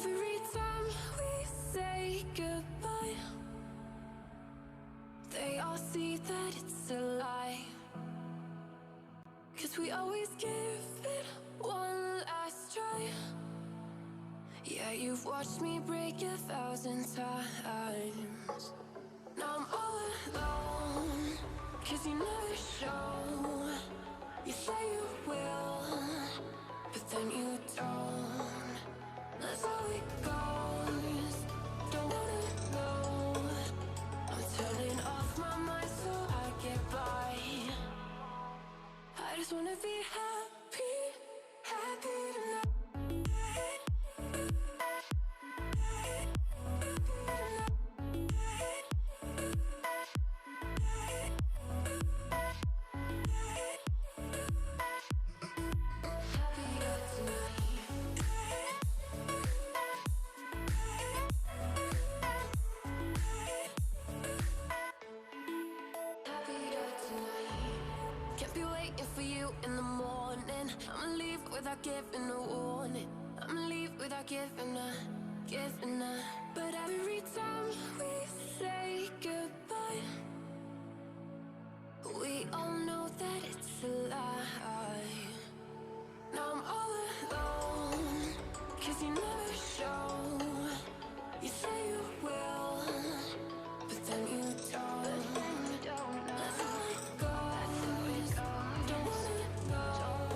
Every time we say goodbye, they all see that it's a lie. 'Cause we always give it one last try. Yeah, you've watched me break 1,000 times. Now I'm all alone, 'cause you never show. You say you will, but then you don't. That's how it goes. Don't wanna know. I'm turning off my mind so I get by. I just wanna be happy, happy tonight. Can't be waiting for you in the morning. I'ma leave without giving a warning. I'ma leave without giving a. But every time we say goodbye, we all know that it's a lie. Now I'm all alone, 'cause you never show. You say you will, but then you don't. That's how it goes. Don't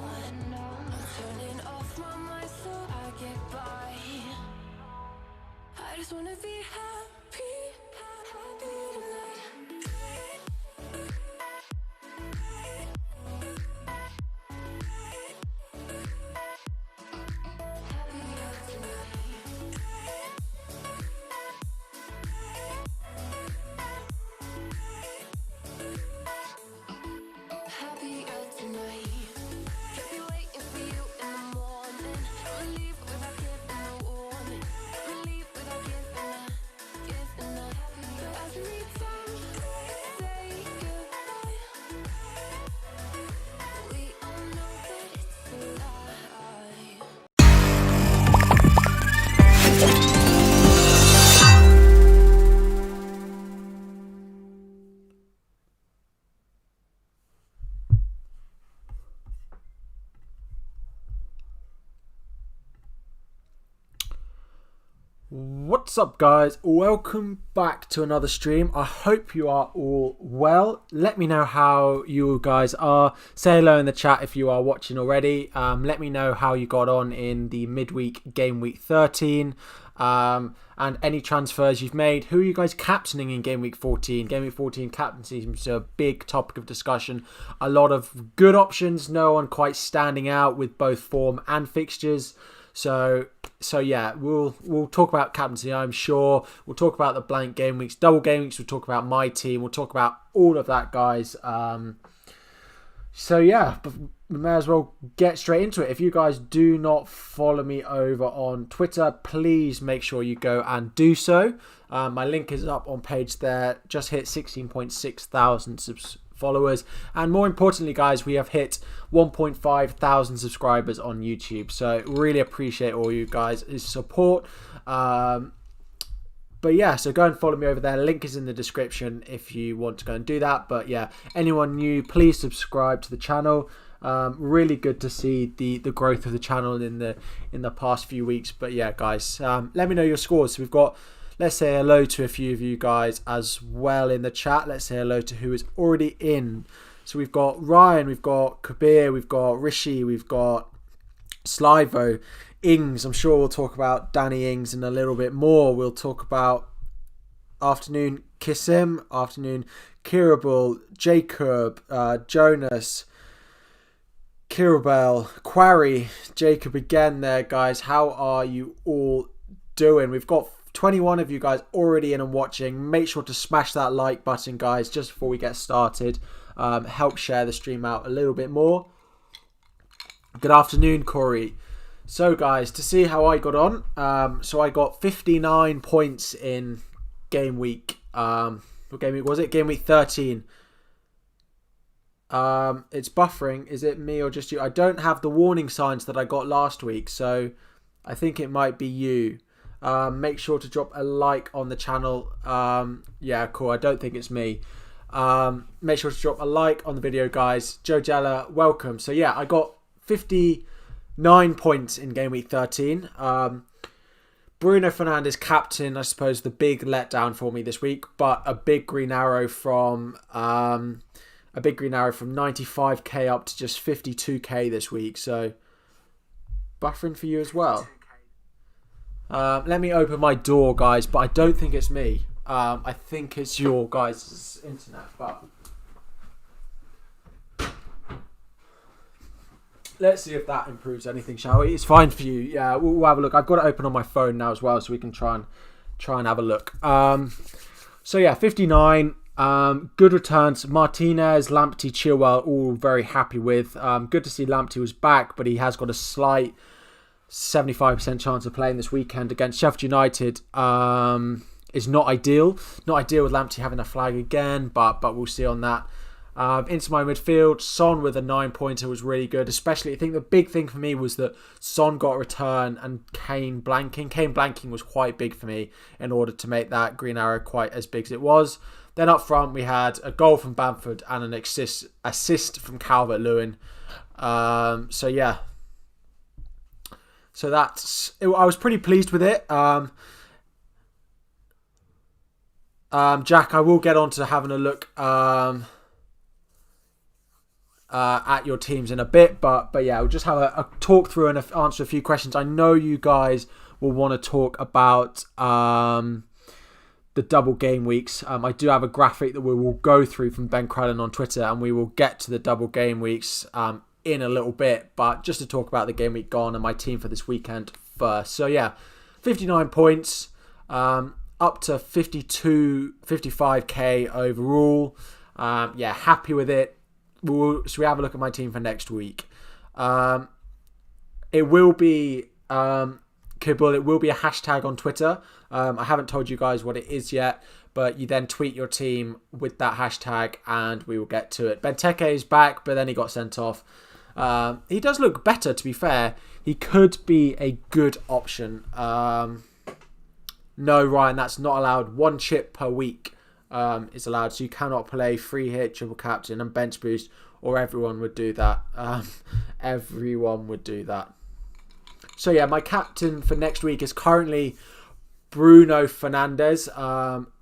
wanna know. I'm turning off my mind so I get by. I just wanna be happy, happy tonight. Happier tonight. Can't be waiting for you in the morning. I'ma leave without giving a warning. I'ma leave without giving a. But every time we say goodbye, we all know that it's a lie. What's up, guys? Welcome back to another stream. I hope you are all well. Let me know how you guys are. Say hello in the chat if you are watching already. Let me know how you got on in the midweek game week 13 and any transfers you've made. Who are you guys captaining in game week 14? Game week 14 captaincy seems a big topic of discussion. A lot of good options, no one quite standing out with both form and fixtures. So yeah, we'll talk about captaincy, I'm sure. We'll talk about the blank game weeks, double game weeks. We'll talk about my team. We'll talk about all of that, guys. So yeah, but we may as well get straight into it. If you guys do not follow me over on Twitter, please make sure you go and do so. My link is up on page there. Just hit 16.6 thousand followers, and more importantly, guys, we have hit 1.5 thousand subscribers on YouTube, so really appreciate all you guys' support. But yeah, so go and follow me over there. Link is in the description if you want to go and do that. But yeah, anyone new, please subscribe to the channel. Really good to see the growth of the channel in the past few weeks. But yeah, guys, let me know your scores. So we've got, let's say hello to a few of you guys as well in the chat. Let's say hello to who is already in. So we've got Ryan, we've got Kabir, we've got Rishi, we've got Slivo, Ings. I'm sure we'll talk about Danny Ings and a little bit more. We'll talk about afternoon Kissim, afternoon Kirabul, Jacob, Jonas, Kirabel, Quarry, Jacob again there, guys. How are you all doing? We've got 21 of you guys already in and watching. Make sure to smash that like button, guys, just before we get started. Help share the stream out a little bit more. Good afternoon, Corey. So, guys, to see how I got on. So I got 59 points in game week. What game week was it? Game week 13. It's buffering. Is it me or just you? I don't have the warning signs that I got last week, so I think it might be you. Make sure to drop a like on the channel. Yeah, cool. I don't think it's me. Make sure to drop a like on the video, guys. Joe Jella, welcome. So yeah, I got 59 points in game week 13. Bruno Fernandes captain, I suppose the big letdown for me this week, but a big green arrow from 95k up to just 52k this week. So buffering for you as well. Let me open my door, guys, but I don't think it's me. I think it's your guys' internet, but let's see if that improves anything, shall we? It's fine for you. Yeah, we'll have a look. I've got it open on my phone now as well, so we can try and have a look. So yeah, 59. Good returns. Martinez, Lamptey, Chilwell, all very happy with. Good to see Lamptey was back, but he has got a slight 75% chance of playing this weekend against Sheffield United. Is not ideal. Not ideal with Lamptey having a flag again, but we'll see on that. Into my midfield, Son with a 9-pointer was really good. Especially, I think the big thing for me was that Son got a return and Kane blanking. Kane blanking was quite big for me in order to make that green arrow quite as big as it was. Then up front, we had a goal from Bamford and an assist from Calvert-Lewin. So yeah. So that's it. I was pretty pleased with it. Jack, I will get on to having a look at your teams in a bit, but yeah, we'll just have a talk through and answer a few questions. I know you guys will want to talk about the double game weeks. I do have a graphic that we will go through from Ben Crellin on Twitter, and we will get to the double game weeks in a little bit, but just to talk about the game week gone and my team for this weekend first. So yeah, 59 points, up to 55k overall. Yeah, happy with it. So we have a look at my team for next week. It will be Kibble. It will be a hashtag on Twitter. I haven't told you guys what it is yet, but you then tweet your team with that hashtag, and we will get to it. Benteke is back, but then he got sent off. He does look better, to be fair. He could be a good option. No, Ryan, that's not allowed. 1 chip per week is allowed, so you cannot play free hit, triple captain, and bench boost, or everyone would do that. Everyone would do that. So yeah, my captain for next week is currently Bruno Fernandes.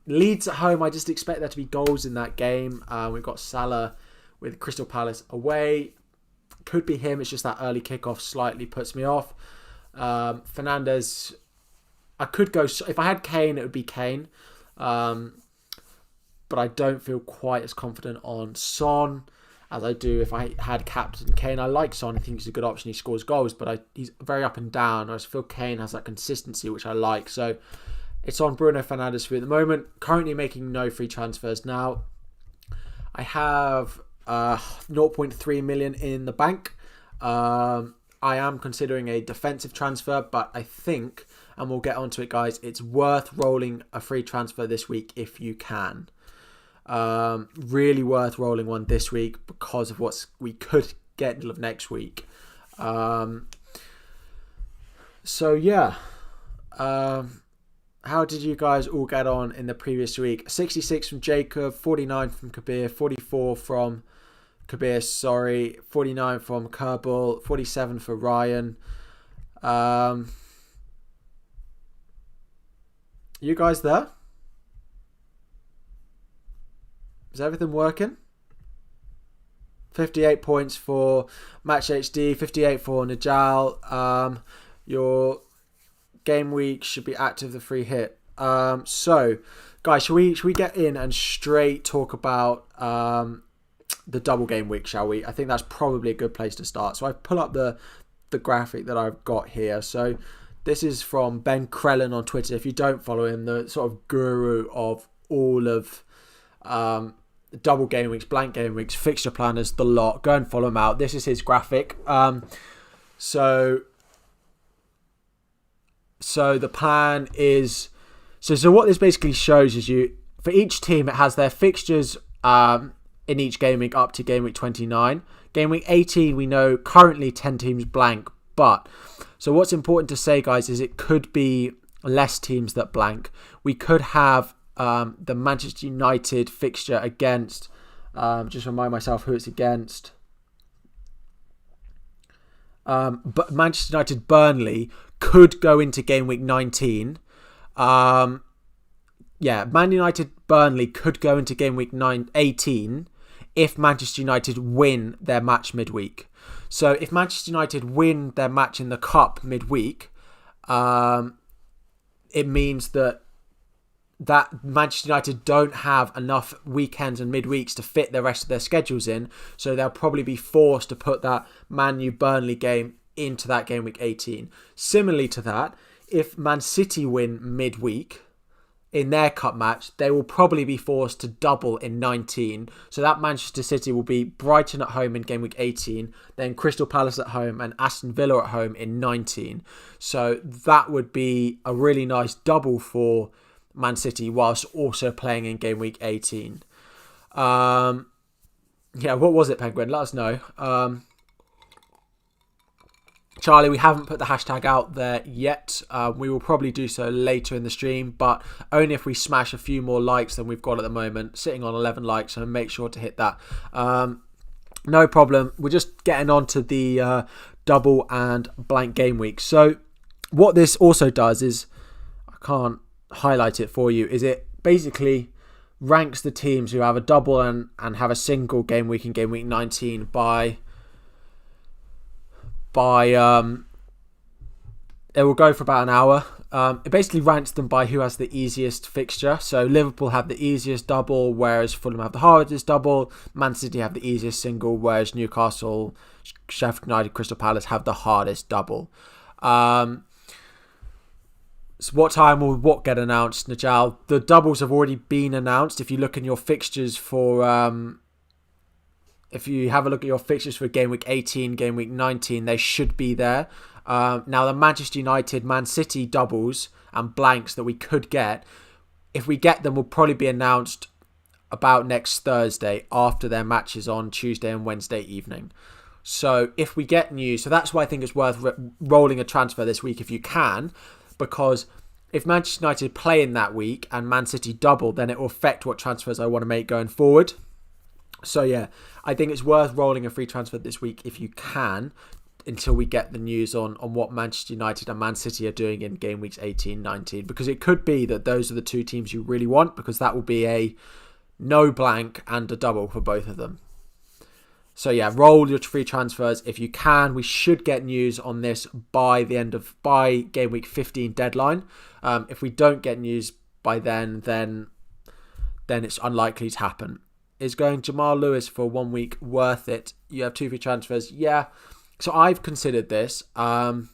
Leeds at home, I just expect there to be goals in that game. We've got Salah with Crystal Palace away. Could be him. It's just that early kickoff slightly puts me off. Fernandes, I could go... If I had Kane, it would be Kane. But I don't feel quite as confident on Son as I do if I had captain Kane. I like Son. I think he's a good option. He scores goals, but he's very up and down. I just feel Kane has that consistency, which I like. So it's on Bruno Fernandes for me at the moment. Currently making no free transfers now. I have 0.3 million in the bank. I am considering a defensive transfer, but I think, and we'll get onto it, guys, it's worth rolling a free transfer this week if you can. Really worth rolling one this week because of what we could get of next week. So yeah, how did you guys all get on in the previous week? 66 from Jacob, 49 from Kabir, 44 from Kabir, 49 from Kerbal, 47 for Ryan. You guys there? Is everything working? 58 points for Match HD, 58 for Najal. Your game week should be active, the free hit. So, guys, should we get in and straight talk about the double game week, shall we? I think that's probably a good place to start. So I pull up the graphic that I've got here. So this is from Ben Crellin on Twitter. If you don't follow him, the sort of guru of all of double game weeks, blank game weeks, fixture planners, the lot. Go and follow him out. This is his graphic. So the plan is... So what this basically shows is for each team, it has their fixtures in each game week up to game week 29. Game week 18, we know currently 10 teams blank. But, so what's important to say, guys, is it could be less teams that blank. We could have the Manchester United fixture against, just remind myself who it's against. But Manchester United Burnley could go into game week 19. Man United Burnley could go into game week 18 if Manchester United win their match midweek. So if Manchester United win their match in the cup midweek, it means that Manchester United don't have enough weekends and midweeks to fit the rest of their schedules in. So they'll probably be forced to put that Man U Burnley game into that game week 18. Similarly to that, if Man City win midweek in their cup match, they will probably be forced to double in 19. So that Manchester City will be Brighton at home in game week 18, then Crystal Palace at home and Aston Villa at home in 19. So that would be a really nice double for Man City whilst also playing in game week 18. What was it, Penguin? Let us know. Charlie, we haven't put the hashtag out there yet. We will probably do so later in the stream, but only if we smash a few more likes than we've got at the moment. Sitting on 11 likes, so make sure to hit that. No problem. We're just getting on to the double and blank game week. So what this also does is, I can't highlight it for you, is it basically ranks the teams who have a double and have a single game week in game week 19 by it will go for about an hour. It basically ranks them by who has the easiest fixture. So Liverpool have the easiest double, whereas Fulham have the hardest double. Man City have the easiest single, whereas Newcastle, Sheffield United, Crystal Palace have the hardest double. So what time will what get announced, Najal? The doubles have already been announced. If you look in your fixtures for if you have a look at your fixtures for game week 18, game week 19, they should be there. Now, the Manchester United, Man City doubles and blanks that we could get, if we get them, will probably be announced about next Thursday after their matches on Tuesday and Wednesday evening. So if we get news, so that's why I think it's worth rolling a transfer this week if you can, because if Manchester United play in that week and Man City double, then it will affect what transfers I want to make going forward. So yeah, I think it's worth rolling a free transfer this week if you can, until we get the news on what Manchester United and Man City are doing in game weeks 18, 19, because it could be that those are the two teams you really want, because that will be a no blank and a double for both of them. So yeah, roll your free transfers if you can. We should get news on this by game week 15 deadline. If we don't get news by then it's unlikely to happen. Is going Jamal Lewis for 1 week worth it? You have two free transfers. Yeah. So I've considered this. I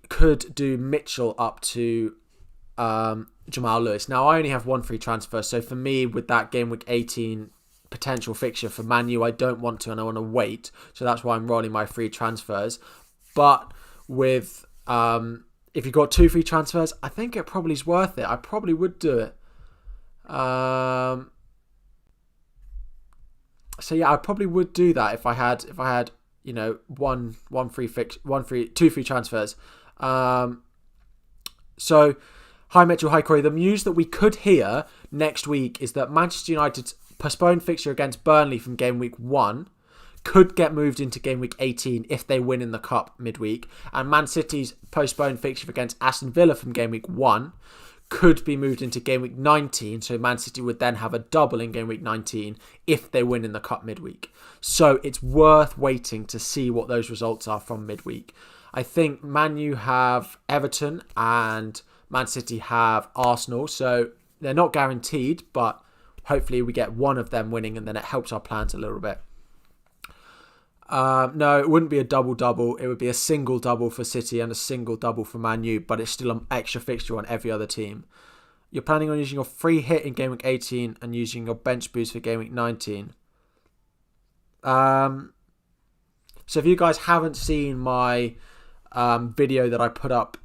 could do Mitchell up to Jamal Lewis. Now, I only have one free transfer. So for me, with that game week 18 potential fixture for Man U, I don't want to and I want to wait. So that's why I'm rolling my free transfers. But with if you've got two free transfers, I think it probably is worth it. I probably would do it. So yeah, I probably would do that if I had two free transfers. So hi Mitchell, hi Corey. The news that we could hear next week is that Manchester United's postponed fixture against Burnley from game week 1 could get moved into game week 18 if they win in the cup midweek, and Man City's postponed fixture against Aston Villa from game week 1 could be moved into game week 19, so Man City would then have a double in game week 19 if they win in the cup midweek. So it's worth waiting to see what those results are from midweek. I think Man U have Everton and Man City have Arsenal, so they're not guaranteed, but hopefully we get one of them winning and then it helps our plans a little bit. No, it wouldn't be a double-double. It would be a single-double for City and a single-double for Man U, but it's still an extra fixture on every other team. You're planning on using your free hit in Game Week 18 and using your bench boost for Game Week 19. So if you guys haven't seen my video that I put up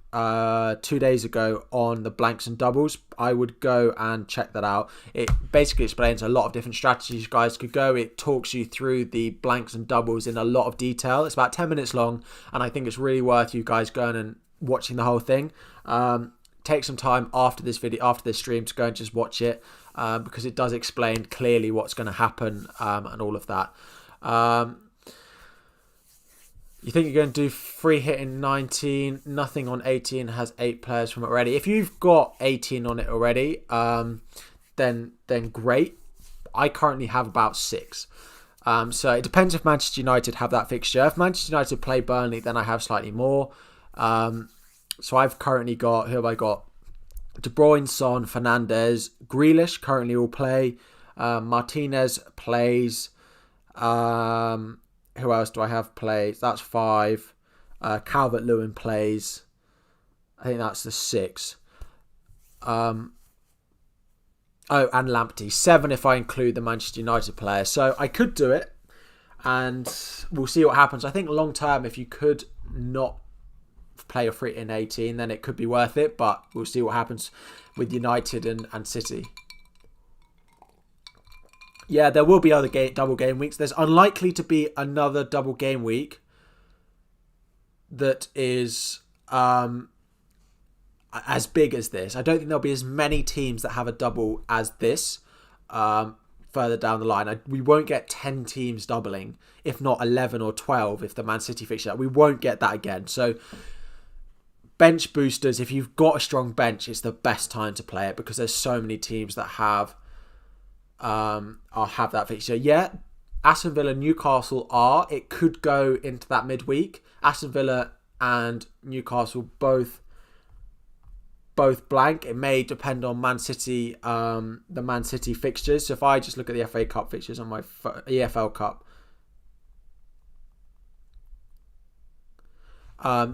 2 days ago on the blanks and doubles, I would go and check that out. It basically explains a lot of different strategies you guys could go. It talks you through the blanks and doubles in a lot of detail. It's about 10 minutes long, and I think it's really worth you guys going and watching the whole thing, take some time after this video, after this stream, to go and just watch it, because it does explain clearly what's going to happen, and all of that. You think you're going to do free hit in 19, nothing on 18, has 8 players from it already. If you've got 18 on it already, then great. I currently have about 6. So it depends if Manchester United have that fixture. If Manchester United play Burnley, then I have slightly more. So I've currently got, who have I got? De Bruyne, Son, Fernandes, Grealish currently all play. Martinez plays. Who else do I have plays? That's 5. Calvert-Lewin plays. I think that's the 6. Oh, and Lamptey. 7 if I include the Manchester United player. So I could do it, and we'll see what happens. I think long term, if you could not play a free in 18, then it could be worth it, but we'll see what happens with United and City. Yeah, there will be other double game weeks. There's unlikely to be another double game week that is as big as this. I don't think there'll be as many teams that have a double as this further down the line. We won't get 10 teams doubling, if not 11 or 12 if the Man City fixture. We won't get that again. So bench boosters, if you've got a strong bench, it's the best time to play it, because there's so many teams that have that fixture. Yeah, Aston Villa, Newcastle are. It could go into that midweek. Aston Villa and Newcastle both blank. It may depend on Man City, the Man City fixtures. So if I just look at the FA Cup fixtures on my EFL Cup,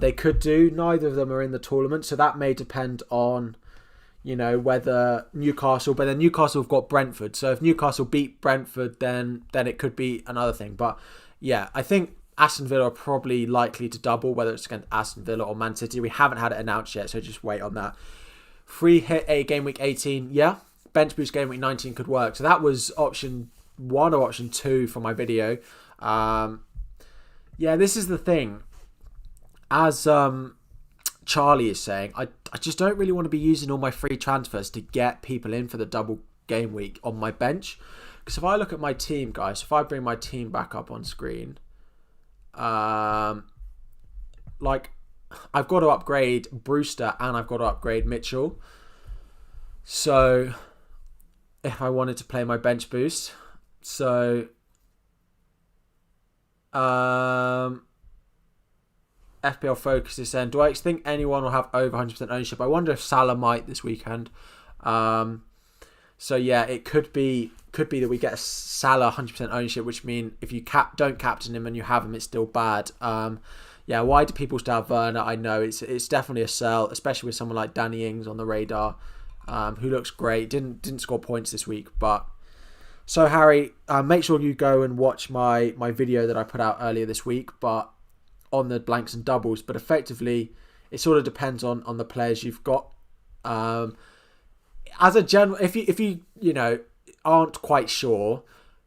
they could do. Neither of them are in the tournament, so that may depend on, whether Newcastle. But then Newcastle have got Brentford, so if Newcastle beat Brentford, then it could be another thing. But yeah, I think Aston Villa are probably likely to double, whether it's against Aston Villa or Man City. We haven't had it announced yet, so just wait on that. Free hit a game week 18, yeah. Bench boost game week 19 could work. So that was option 1 or option 2 for my video. Yeah, this is the thing. As Charlie is saying, I just don't really want to be using all my free transfers to get people in for the double game week on my bench. Because if I look at my team, guys, if I bring my team back up on screen, I've got to upgrade Brewster and I've got to upgrade Mitchell. So if I wanted to play my bench boost, so FPL Focus is saying, do I think anyone will have over 100% ownership? I wonder if Salah might this weekend. So yeah, it could be that we get a Salah 100% ownership, which means if you don't captain him and you have him, it's still bad. Yeah, why do people still have Werner? I know it's definitely a sell, especially with someone like Danny Ings on the radar, who looks great. Didn't score points this week, but so Harry, make sure you go and watch my video that I put out earlier this week, but on the blanks and doubles. But effectively, it sort of depends on the players you've got. As a general, if you aren't quite sure,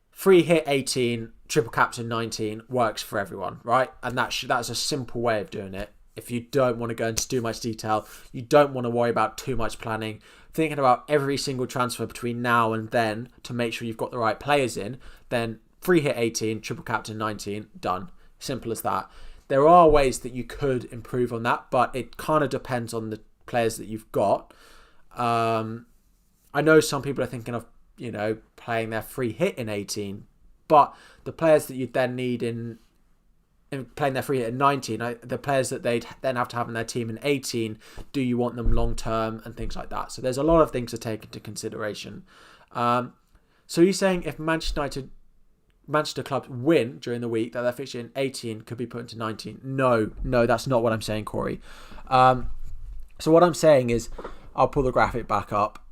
free hit 18, triple captain 19 works for everyone, right? And that's a simple way of doing it. If you don't want to go into too much detail, you don't want to worry about too much planning, thinking about every single transfer between now and then to make sure you've got the right players in, then free hit 18, triple captain 19, done. Simple as that. There are ways that you could improve on that, but it kind of depends on the players that you've got. I know some people are thinking of, playing their free hit in 18, but the players that you'd then need in playing their free hit in 19, the players that they'd then have to have in their team in 18, do you want them long term and things like that? So there's a lot of things to take into consideration. So you're saying if Manchester clubs win during the week, that their fixture in 18 could be put into 19? No, that's not what I'm saying, Corey. So what I'm saying is, I'll pull the graphic back up,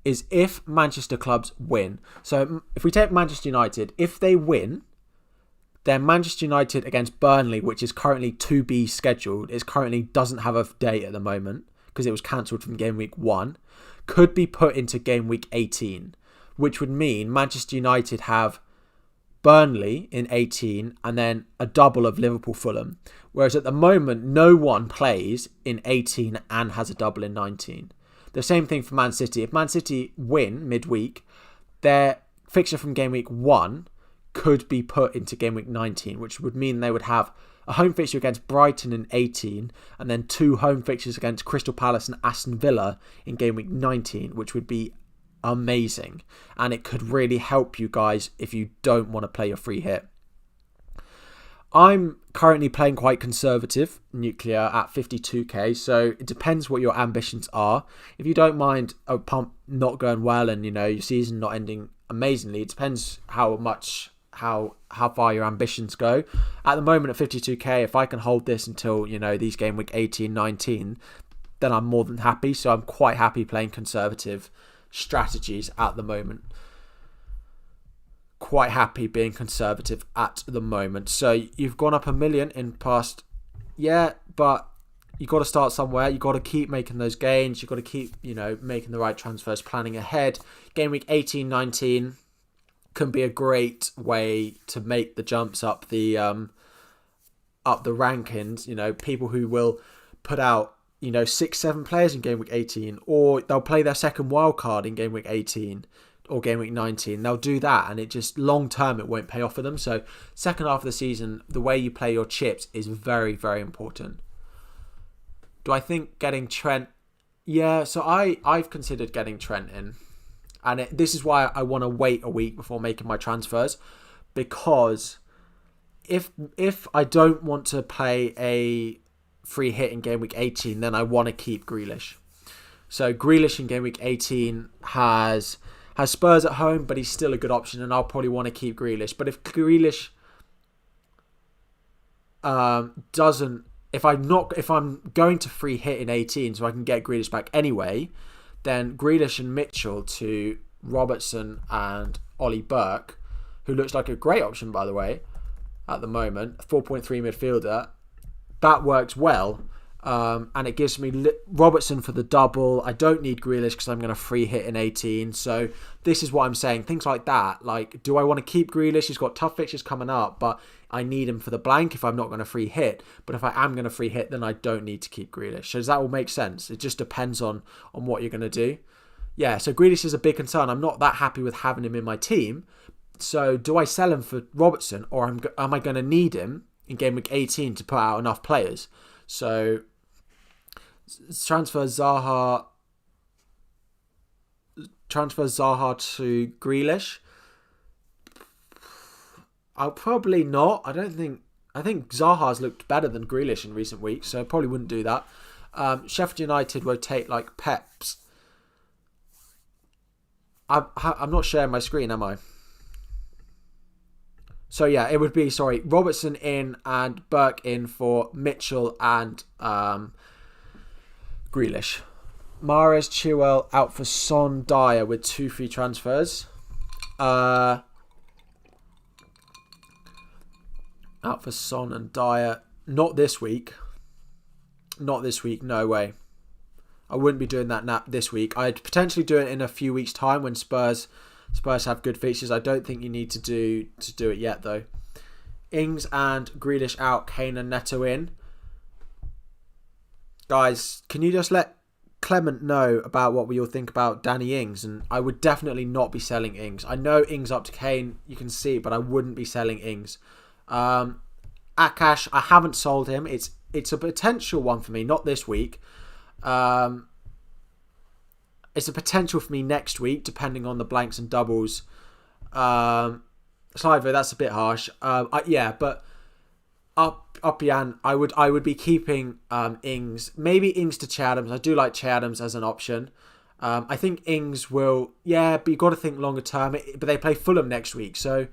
is if Manchester clubs win. So if we take Manchester United, if they win, then Manchester United against Burnley, which is currently to be scheduled, it currently doesn't have a date at the moment because it was cancelled from game week 1, could be put into game week 18, which would mean Manchester United have Burnley in 18 and then a double of Liverpool-Fulham. Whereas at the moment, no one plays in 18 and has a double in 19. The same thing for Man City. If Man City win midweek, their fixture from game week 1 could be put into game week 19, which would mean they would have a home fixture against Brighton in 18 and then 2 home fixtures against Crystal Palace and Aston Villa in game week 19, which would be amazing. And it could really help you guys if you don't want to play your free hit. I'm currently playing quite conservative nuclear at 52k, so it depends what your ambitions are. If you don't mind a pump not going well and your season not ending amazingly, it depends how far your ambitions go. At the moment at 52k, if I can hold this until these game week 18, 19, then I'm more than happy. So I'm quite happy playing conservative strategies at the moment. Quite happy being conservative at the moment. So you've gone up 1 million in past, but you got to start somewhere. You got to keep making those gains. You got to keep making the right transfers, planning ahead. Game week 18, 19 can be a great way to make the jumps up the rankings. People who will put out 6-7 players in game week 18, or they'll play their second wild card in game week 18 or game week 19. They'll do that, and it just long term it won't pay off for them. So second half of the season, the way you play your chips is very, very important. Do I think getting Trent? Yeah, so I've considered getting Trent in, and this is why I want to wait a week before making my transfers, because if I don't want to play a free hit in game week 18, then I want to keep Grealish. So Grealish in game week 18 has Spurs at home, but he's still a good option, and I'll probably want to keep Grealish. But if Grealish if I'm going to free hit in 18 so I can get Grealish back anyway, then Grealish and Mitchell to Robertson and Ollie Burke, who looks like a great option, by the way, at the moment, 4.3 midfielder, that works well. And it gives me Robertson for the double. I don't need Grealish because I'm going to free hit in 18. So this is what I'm saying. Things like that. Like, do I want to keep Grealish? He's got tough fixtures coming up, but I need him for the blank if I'm not going to free hit. But if I am going to free hit, then I don't need to keep Grealish. So does that all make sense? It just depends on what you're going to do. Yeah, so Grealish is a big concern. I'm not that happy with having him in my team. So do I sell him for Robertson, or am I going to need him in game week 18 to put out enough players? So transfer Zaha to Grealish. I'll probably not. I think Zaha's looked better than Grealish in recent weeks, so I probably wouldn't do that. Sheffield United rotate like Pep's. I'm not sharing my screen, am I? So yeah, it would be, Robertson in and Burke in for Mitchell and Grealish. Mahrez, Chilwell out for Son, Dyer with 2 free transfers. Out for Son and Dyer. Not this week. No way. I wouldn't be doing that this week. I'd potentially do it in a few weeks' time when Spurs have good fixtures. I don't think you need to do it yet though. Ings and Grealish out, Kane and Neto in. Guys, can you just let Clement know about what we all think about Danny Ings? And I would definitely not be selling Ings. I know Ings up to Kane, you can see, but I wouldn't be selling Ings. Akash, I haven't sold him. It's a potential one for me, not this week. It's a potential for me next week, depending on the blanks and doubles. Slivo, that's a bit harsh. But up Jan, I would be keeping Ings. Maybe Ings to Che Adams. I do like Che Adams as an option. I think Ings will, but you've got to think longer term. But they play Fulham next week, so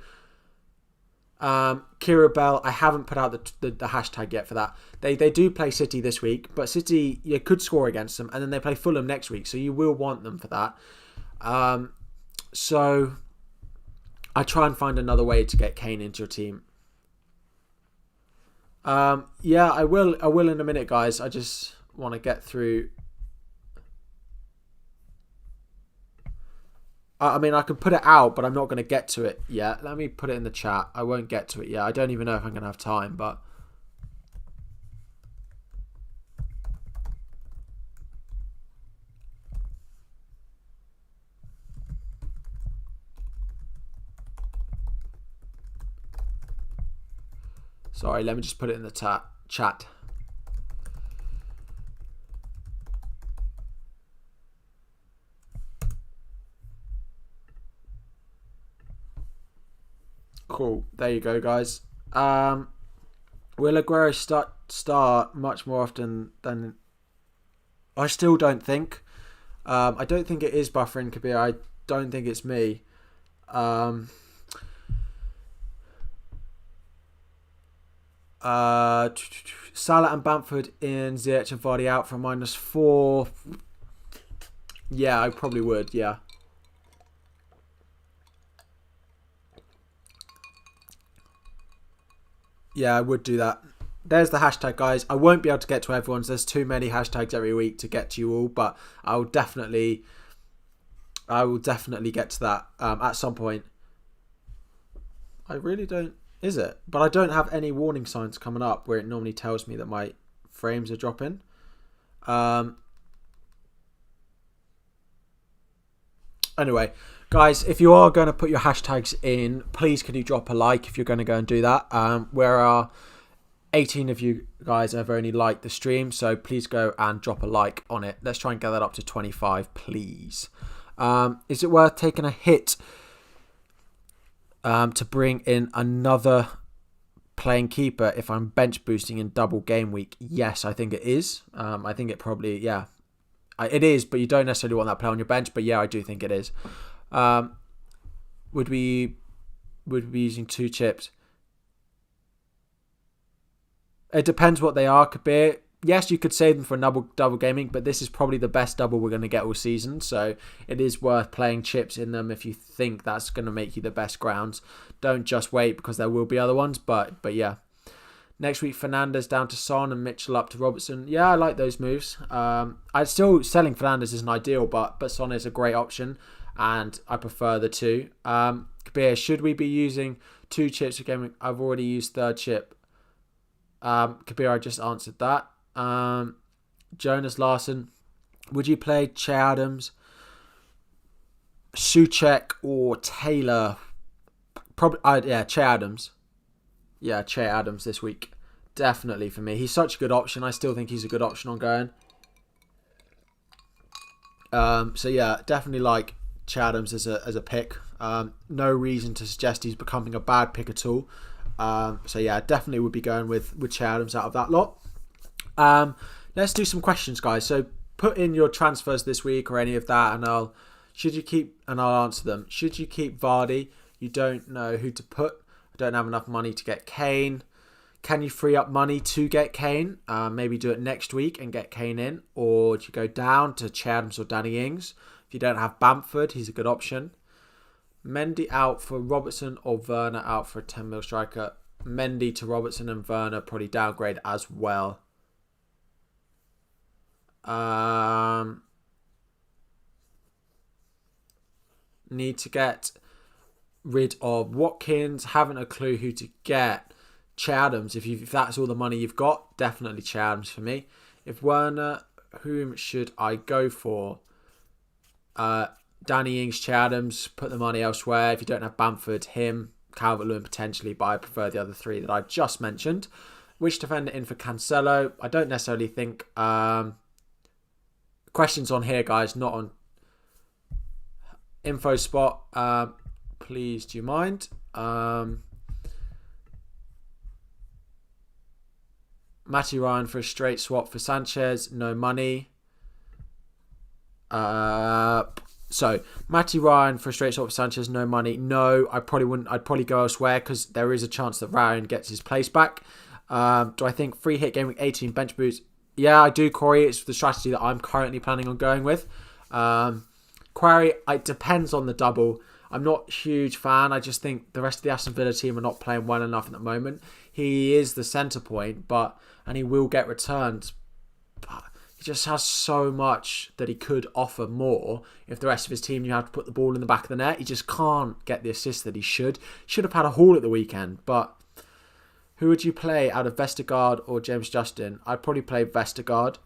Kira Bell, I haven't put out the hashtag yet for that. They do play City this week, but City, you could score against them, and then they play Fulham next week, so you will want them for that. So I try and find another way to get Kane into your team. I will in a minute, guys. I just want to get through. I mean, I can put it out, but I'm not going to get to it yet. Let me put it in the chat. I won't get to it yet. I don't even know if I'm going to have time, but... Sorry, let me just put it in the chat. Cool. There you go, guys. Will Aguero start much more often than... I still don't think. I don't think it is buffering, Kabir. I don't think it's me. Salah and Bamford in, Ziyech and Vardy out for -4. Yeah, I probably would, yeah. Yeah, I would do that. There's the hashtag, guys. I won't be able to get to everyone's. There's too many hashtags every week to get to you all, but I will definitely get to that at some point. I really don't... Is it? But I don't have any warning signs coming up where it normally tells me that my frames are dropping. Anyway, guys, if you are going to put your hashtags in, please can you drop a like if you're going to go and do that. Where are 18 of you guys have only liked the stream, so please go and drop a like on it. Let's try and get that up to 25, please. Is it worth taking a hit to bring in another playing keeper if I'm bench boosting in double game week? Yes, I think it is. I think it probably, yeah. It is, but you don't necessarily want that player on your bench. But yeah, I do think it is. Would we be using 2 chips? It depends what they are, Kabir. Yes, you could save them for a double gaming, but this is probably the best double we're going to get all season. So it is worth playing chips in them if you think that's going to make you the best grounds. Don't just wait because there will be other ones. But yeah. Next week, Fernandes down to Son and Mitchell up to Robertson. Yeah, I like those moves. I'd still selling Fernandes isn't ideal, but Son is a great option, and I prefer the 2. Kabir, should we be using 2 chips again? I've already used 3rd chip. Kabir, I just answered that. Jonas Larson, would you play Che Adams, Souček, or Taylor? Probably, yeah, Che Adams. Yeah, Che Adams this week. Definitely for me. He's such a good option. I still think he's a good option on going. So yeah, definitely like Che Adams as a pick. No reason to suggest he's becoming a bad pick at all. So yeah, definitely would be going with Che Adams out of that lot. Let's do some questions, guys. So put in your transfers this week or any of that, and I'll answer them. Should you keep Vardy? You don't know who to put. I don't have enough money to get Kane. Can you free up money to get Kane? Maybe do it next week and get Kane in. Or do you go down to Che Adams or Danny Ings? If you don't have Bamford, he's a good option. Mendy out for Robertson or Werner out for a 10 mil striker? Mendy to Robertson and Werner probably downgrade as well. Need to get rid of Watkins. Haven't a clue who to get. Che Adams, if that's all the money you've got, definitely Che Adams for me. If Werner, whom should I go for? Danny Ings, Che Adams, put the money elsewhere. If you don't have Bamford, him, Calvert-Lewin potentially, but I prefer the other 3 that I just mentioned. Which defender in for Cancelo? I don't necessarily think... questions on here, guys, not on info spot. Please, do you mind? Matty Ryan for a straight swap for Sanchez. No money. So, Matty Ryan for a straight swap for Sanchez. No money. No, I probably wouldn't. I'd probably go elsewhere because there is a chance that Ryan gets his place back. Do I think free hit game week 18 bench boost? Yeah, I do, Corey. It's the strategy that I'm currently planning on going with. Quarry, it depends on the double. I'm not a huge fan. I just think the rest of the Aston Villa team are not playing well enough at the moment. He is the centre point, and he will get returns. But he just has so much that he could offer more. If the rest of his team, you have to put the ball in the back of the net, he just can't get the assist that he should. Should have had a haul at the weekend, but who would you play out of Vestergaard or James Justin? I'd probably play Vestergaard.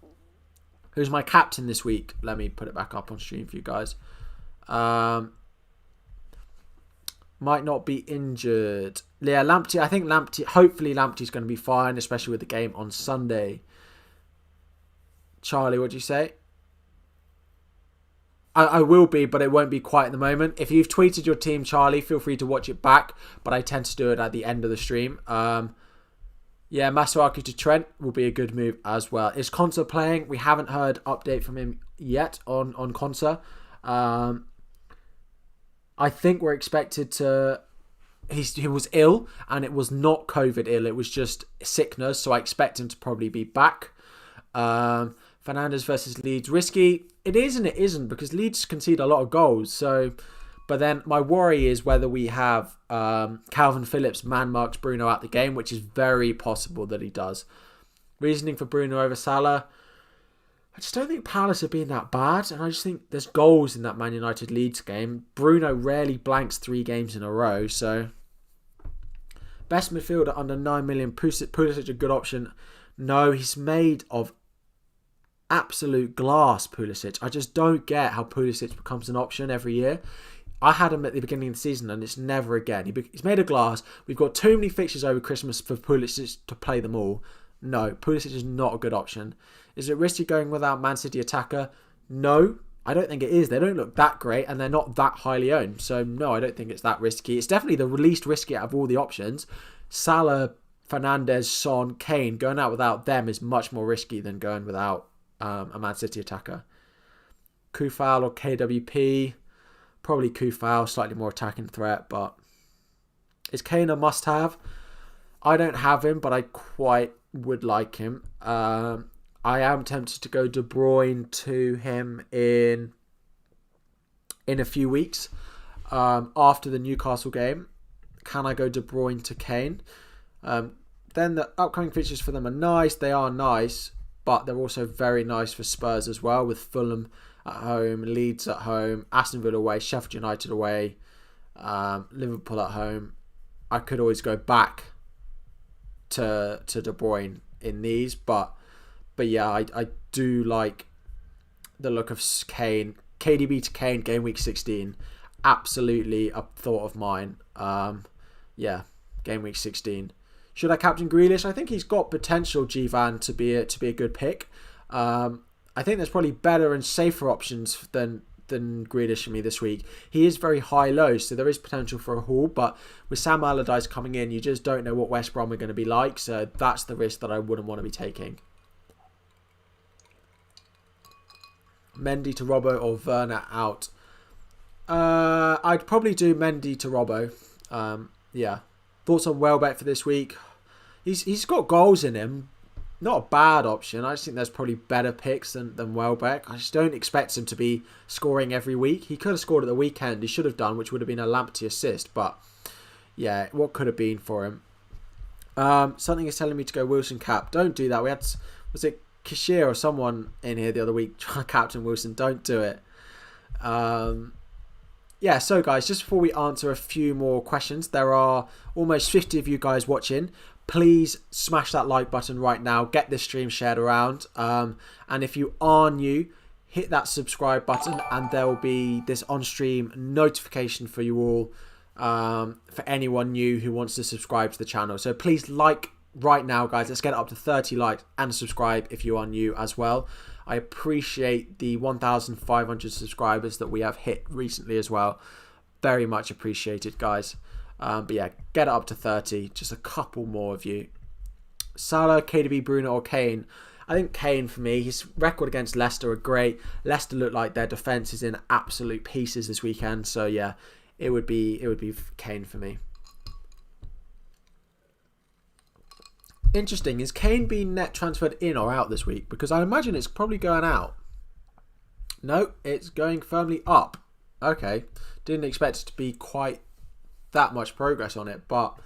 Who's my captain this week? Let me put it back up on stream for you guys. Might not be injured. Yeah, Lamptey. I think Lamptey. Hopefully Lamptey's going to be fine, especially with the game on Sunday. Charlie, what do you say? I will be, but it won't be quite at the moment. If you've tweeted your team, Charlie, feel free to watch it back. But I tend to do it at the end of the stream. Yeah, Masuaku to Trent will be a good move as well. Is Konsa playing? We haven't heard update from him yet on Konsa. I think we're expected to... He was ill, and it was not COVID ill. It was just sickness, so I expect him to probably be back. Fernandes versus Leeds. Risky. It is and it isn't, because Leeds concede a lot of goals. So, but then my worry is whether we have Calvin Phillips man-marks Bruno out the game, which is very possible that he does. Reasoning for Bruno over Salah. I just don't think Palace have been that bad, and I just think there's goals in that Man United Leeds game. Bruno rarely blanks 3 games in a row, so... Best midfielder under 9 million. Pulisic a good option. No, he's made of absolute glass, Pulisic. I just don't get how Pulisic becomes an option every year. I had him at the beginning of the season, and it's never again. He's made of glass. We've got too many fixtures over Christmas for Pulisic to play them all. No, Pulisic is not a good option. Is it risky going without Man City attacker? No, I don't think it is. They don't look that great, and they're not that highly owned. So no, I don't think it's that risky. It's definitely the least risky out of all the options. Salah, Fernandes, Son, Kane, going out without them is much more risky than going without a Man City attacker. Kufal or KWP? Probably Kufal, slightly more attacking threat, but is Kane a must-have? I don't have him, but I quite would like him. I am tempted to go De Bruyne to him in a few weeks after the Newcastle game. Can I go De Bruyne to Kane? Then the upcoming fixtures for them are nice. They are nice, but they're also very nice for Spurs as well, with Fulham at home, Leeds at home, Aston Villa away, Sheffield United away, Liverpool at home. I could always go back to De Bruyne in these, but yeah, I do like the look of Kane. KDB to Kane, game week 16. Absolutely a thought of mine. Yeah, game week 16. Should I captain Grealish? I think he's got potential, Jivan, to be a good pick. I think there's probably better and safer options than Grealish for me this week. He is very high-low, so there is potential for a haul, but with Sam Allardyce coming in, you just don't know what West Brom are going to be like, so that's the risk that I wouldn't want to be taking. Mendy to Robbo or Werner out? I'd probably do Mendy to Robbo. Yeah. Thoughts on Welbeck for this week? He's got goals in him. Not a bad option. I just think there's probably better picks than Welbeck. I just don't expect him to be scoring every week. He could have scored at the weekend. He should have done, which would have been a Lamptey assist. But yeah, what could have been for him? Something is telling me to go Wilson cap. Don't do that. Was it Kishir or someone in here the other week trying to captain Wilson? Don't do it. Yeah, so guys, just before we answer a few more questions, there are almost 50 of you guys watching. Please smash that like button right now. Get this stream shared around. And if you are new, hit that subscribe button and there will be this on-stream notification for you all for anyone new who wants to subscribe to the channel. So please like right now, guys. Let's get it up to 30 likes and subscribe if you are new as well. I appreciate the 1,500 subscribers that we have hit recently as well. Very much appreciated, guys. But yeah, get it up to 30. Just a couple more of you. Salah, KDB, Bruno or Kane? I think Kane for me. His record against Leicester are great. Leicester look like their defence is in absolute pieces this weekend. So yeah, it would be Kane for me. Interesting. Is Kane being net transferred in or out this week? Because I imagine it's probably going out. No, it's going firmly up. Okay. Didn't expect it to be quite that much progress on it. But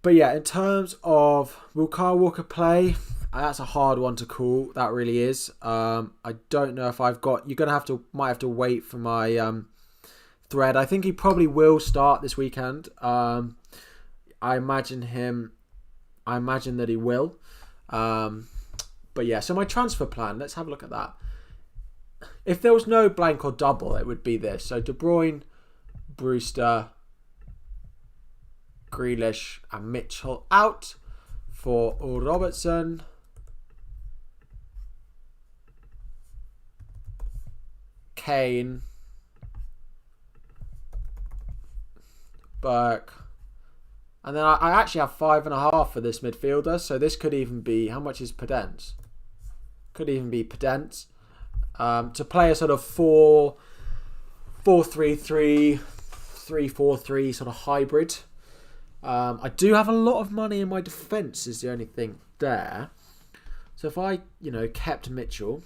yeah, in terms of will Kyle Walker play? That's a hard one to call. That really is. I don't know if I've got. You're gonna might have to wait for my thread. I think he probably will start this weekend. I imagine that he will. But yeah. So my transfer plan. Let's have a look at that. If there was no blank or double, it would be this. So De Bruyne, Brewster, Grealish, and Mitchell out for Robertson, Kane, Burke, and then I actually have 5.5 for this midfielder. So this could even be, how much is Podence? Could even be Podence. To play a sort of 4-4-3-3, 3-4-3 sort of hybrid. I do have a lot of money in my defence is the only thing there. So if I, kept Mitchell,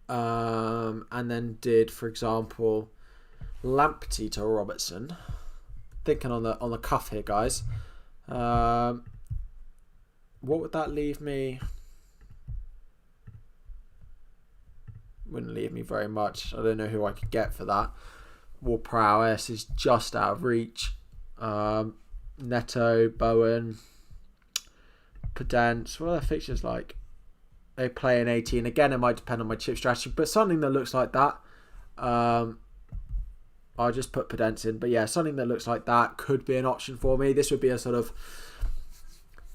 and then did, for example, Lamptey to Robertson, thinking on the cuff here, guys. What would that leave me? Wouldn't leave me very much. I don't know who I could get for that. War Prowess is just out of reach. Neto, Bowen, Podence. What are their fixtures like? They play in 18. Again, it might depend on my chip strategy, but something that looks like that. I'll just put Podence in. But yeah, something that looks like that could be an option for me. This would be a sort of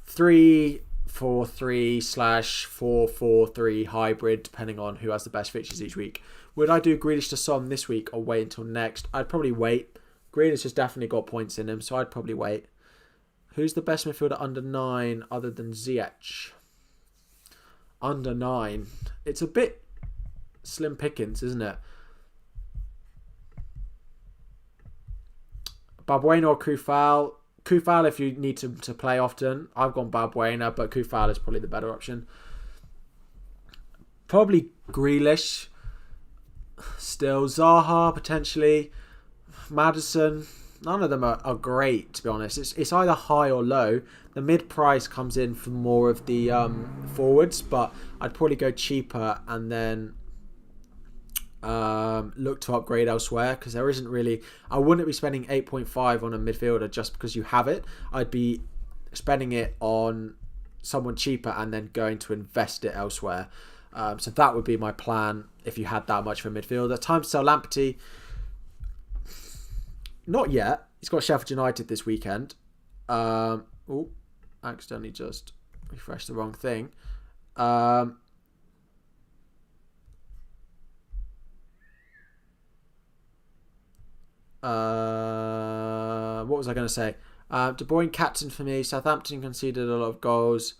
3-4-3/4-4-3 hybrid, depending on who has the best fixtures each week. Would I do Grealish to Son this week or wait until next? I'd probably wait. Grealish has definitely got points in him, so I'd probably wait. Who's the best midfielder under 9 other than Ziyech? Under 9. It's a bit slim pickings, isn't it? Balbuena or Kufal? Kufal if you need to play often. I've gone Balbuena, but Kufal is probably the better option. Probably Grealish. Still Zaha, potentially. Maddison. None of them are great, to be honest. It's either high or low. The mid price comes in for more of the forwards, but I'd probably go cheaper and then look to upgrade elsewhere, because there isn't really. I wouldn't be spending 8.5 on a midfielder just because you have it. I'd be spending it on someone cheaper and then going to invest it elsewhere. So that would be my plan if you had that much for a midfielder. Time to sell Lamptey. Not yet. He's got Sheffield United this weekend. Accidentally just refreshed the wrong thing. What was I going to say? De Bruyne captain for me. Southampton conceded a lot of goals.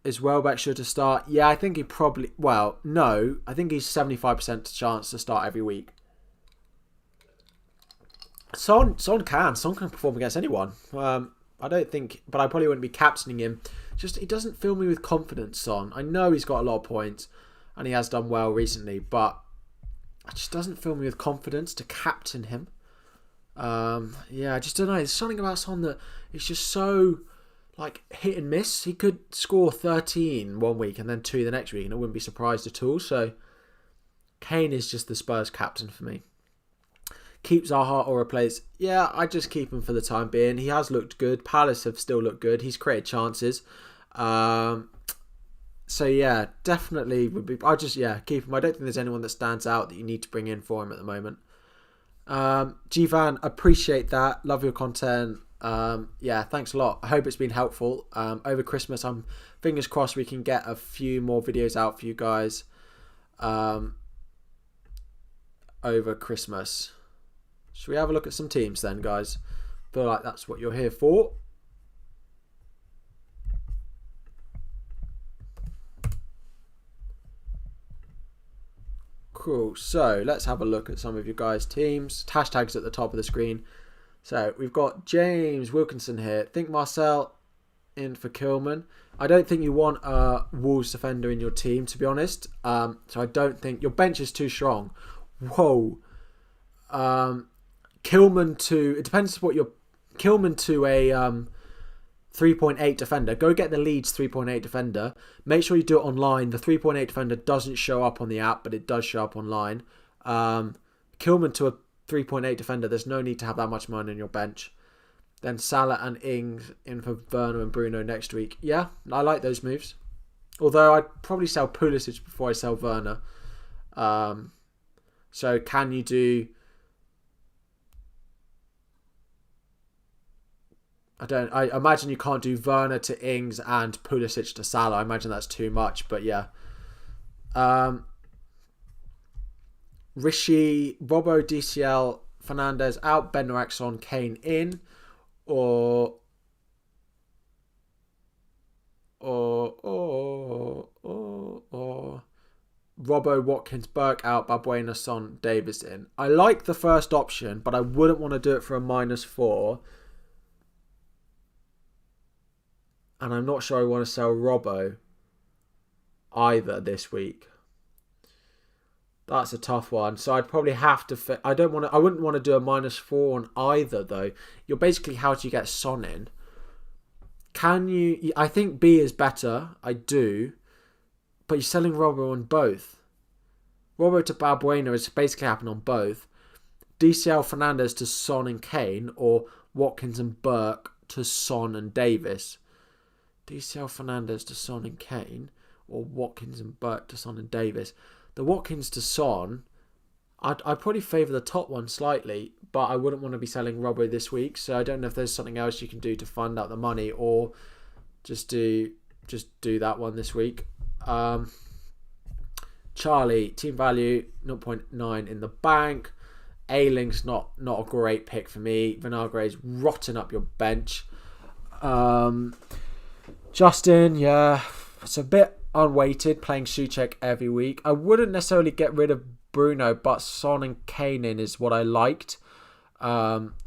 Is Welbeck sure to start? Yeah, I think he probably. Well, no, I think he's 75% chance to start every week. Son can perform against anyone. I don't think, but I probably wouldn't be captaining him. Just he doesn't fill me with confidence. Son, I know he's got a lot of points and he has done well recently, but it just doesn't fill me with confidence to captain him. I just don't know. There's something about Son that is just so like hit and miss. He could score 13 one week and then 2 the next week, and I wouldn't be surprised at all. So Kane is just the Spurs captain for me. Keep Zaha or replace? Yeah, I just keep him for the time being. He has looked good. Palace have still looked good. He's created chances. So yeah, definitely would be. I just keep him. I don't think there's anyone that stands out that you need to bring in for him at the moment. G-Van, appreciate that. Love your content. Thanks a lot. I hope it's been helpful. Over Christmas, I'm fingers crossed we can get a few more videos out for you guys. Over Christmas. Should we have a look at some teams then, guys? Feel like that's what you're here for. Cool. So let's have a look at some of you guys' teams. Hashtags at the top of the screen. So we've got James Wilkinson here. Think Marcel in for Kilman. I don't think you want a Wolves defender in your team, to be honest. So I don't think your bench is too strong. Whoa. Kilman to, it depends what your Kilman to a 3.8 defender. Go get the Leeds 3.8 defender. Make sure you do it online. The 3.8 defender doesn't show up on the app, but it does show up online. Kilman to a 3.8 defender. There's no need to have that much money on your bench. Then Salah and Ings in for Werner and Bruno next week. Yeah, I like those moves. Although I'd probably sell Pulisic before I sell Werner. So can you do... I imagine you can't do Werner to Ings and Pulisic to Salah. I imagine that's too much, but yeah. Rishi, Robbo, DCL, Fernandez out, Ben Raxon, Kane in, or Robbo, Watkins, Burke out, Balbuena, Son, Davis in. I like the first option, but I wouldn't want to do it for a -4. And I'm not sure I want to sell Robbo either this week. That's a tough one. So I'd probably have to... I wouldn't want to do a -4 on either, though. You're basically, how do you get Son in? Can you... I think B is better. I do. But you're selling Robbo on both. Robbo to Balbuena is basically happening on both. DCL Fernandez to Son and Kane, or Watkins and Burke to Son and Davis. DCL Fernandez to Son and Kane, or Watkins and Burke to Son and Davis. The Watkins to Son, I'd probably favour the top one slightly, but I wouldn't want to be selling Robbo this week, so I don't know if there's something else you can do to fund out the money, or just do that one this week. Charlie, team value 0.9 in the bank. Ayling's not a great pick for me. Vinagre's rotting up your bench. Justin, yeah, it's a bit unweighted playing Souček every week. I wouldn't necessarily get rid of Bruno, but Son and Kane in is what I liked.